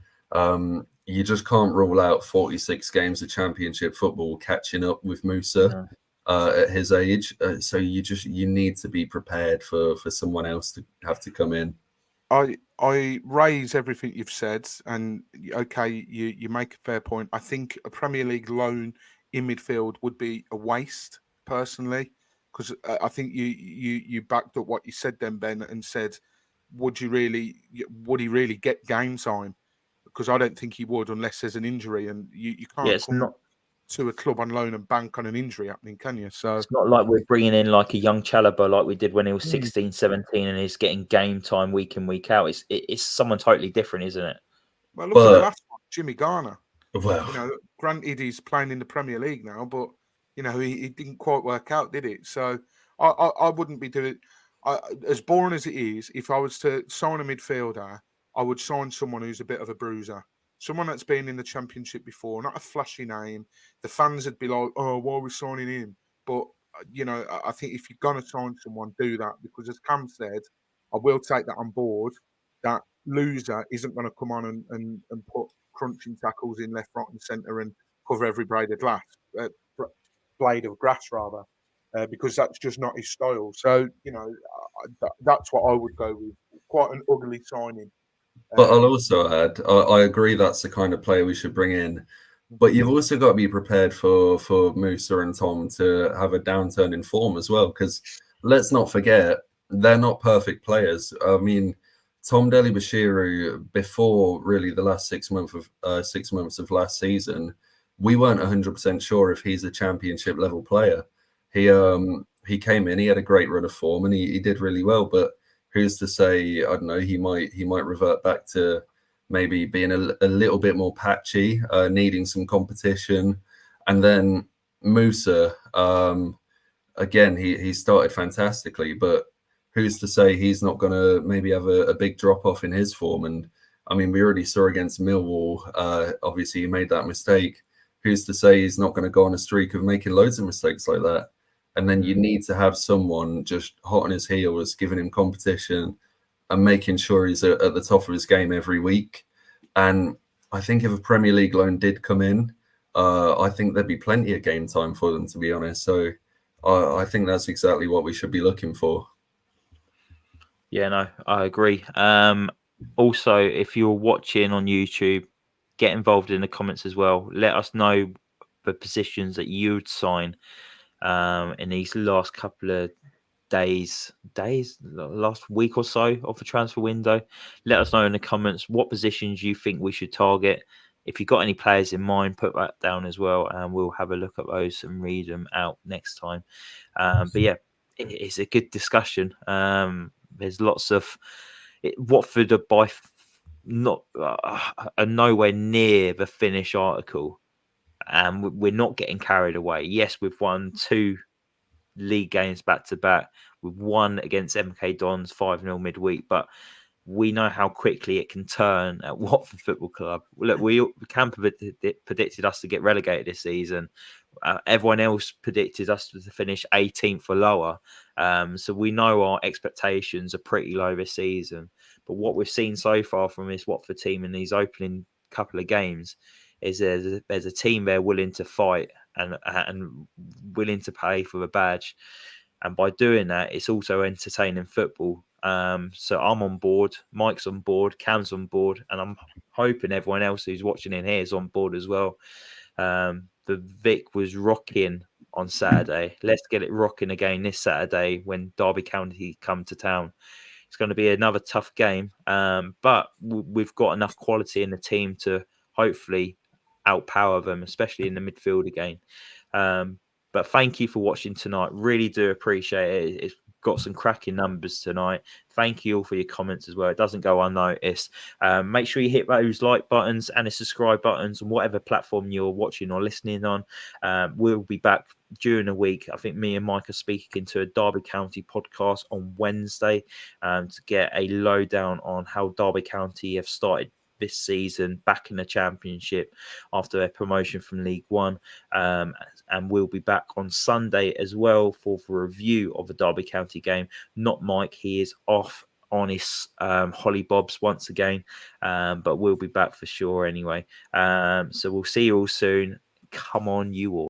you just can't rule out 46 games of championship football catching up with Musa at his age. So you need to be prepared for someone else to have to come in. I raise everything you've said, and okay, you make a fair point. I think a Premier League loan in midfield would be a waste, personally, because I think you backed up what you said then, Ben, and said, would he really get game time? Because I don't think he would unless there's an injury, and you can't come to a club on loan and bank on an injury happening, can you? So it's not like we're bringing in like a young Chalobah like we did when he was 16, 17 and he's getting game time week in, week out. It's someone totally different, isn't it? Well, look at the last one, Jimmy Garner. Well, granted he's playing in the Premier League now, but he didn't quite work out, did it? So I wouldn't be doing it. As boring as it is, if I was to sign a midfielder, I would sign someone who's a bit of a bruiser. Someone that's been in the Championship before, not a flashy name. The fans would be like, oh, why are we signing him? But, I think if you're going to sign someone, do that. Because as Cam said, I will take that on board, that loser isn't going to come on and put crunching tackles in left, right and centre and cover every blade of grass, because that's just not his style. So, that's what I would go with. Quite an ugly signing. But I'll also add, I agree that's the kind of player we should bring in. But you've also got to be prepared for Musa and Tom to have a downturn in form as well. Because let's not forget, they're not perfect players. I mean, Tom Dele-Bashiru, before really the last 6 months of last season, we weren't 100% sure if he's a championship level player. He came in, he had a great run of form, and he did really well. But who's to say? I don't know. He might revert back to maybe being a little bit more patchy, needing some competition. And then Musa, again, he started fantastically, but who's to say he's not going to maybe have a big drop off in his form? And I mean, we already saw against Millwall. Obviously, he made that mistake. Who's to say he's not going to go on a streak of making loads of mistakes like that? And then you need to have someone just hot on his heels, giving him competition and making sure he's at the top of his game every week. And I think if a Premier League loan did come in, I think there'd be plenty of game time for them, to be honest. So I think that's exactly what we should be looking for. Yeah, no, I agree. Also, if you're watching on YouTube, get involved in the comments as well. Let us know the positions that you'd sign in these last couple of days, last week or so of the transfer window. Let us know in the comments what positions you think we should target. If you've got any players in mind, put that down as well, and we'll have a look at those and read them out next time. But yeah, it's a good discussion. There's lots of Watford are not are nowhere near the finished article, and we're not getting carried away. Yes, we've won 2 league games back to back. We've won against MK Dons 5-0 midweek, but we know how quickly it can turn at Watford Football Club. Look, Camp predicted us to get relegated this season. Everyone else predicted us to finish 18th or lower. So we know our expectations are pretty low this season. But what we've seen so far from this Watford team in these opening couple of games is there's a team there willing to fight and willing to pay for the badge. And by doing that, it's also entertaining football. So I'm on board, Mike's on board, Cam's on board, and I'm hoping everyone else who's watching in here is on board as well. The Vic was rocking on Saturday. Let's get it rocking again this Saturday when Derby County come to town. It's going to be another tough game, but we've got enough quality in the team to hopefully outpower them, especially in the midfield again. But thank you for watching tonight. Really do appreciate it. It's got some cracking numbers tonight. Thank you all for your comments as well. It doesn't go unnoticed. Make sure you hit those like buttons and the subscribe buttons on whatever platform you're watching or listening on. We'll be back during the week. I think me and Mike are speaking to a Derby County podcast on Wednesday to get a lowdown on how Derby County have started this season back in the Championship after their promotion from League One. And we'll be back on Sunday as well for a review of the Derby County game. Not Mike, he is off on his Holly Bobs once again, but we'll be back for sure anyway. So we'll see you all soon. Come on, you all.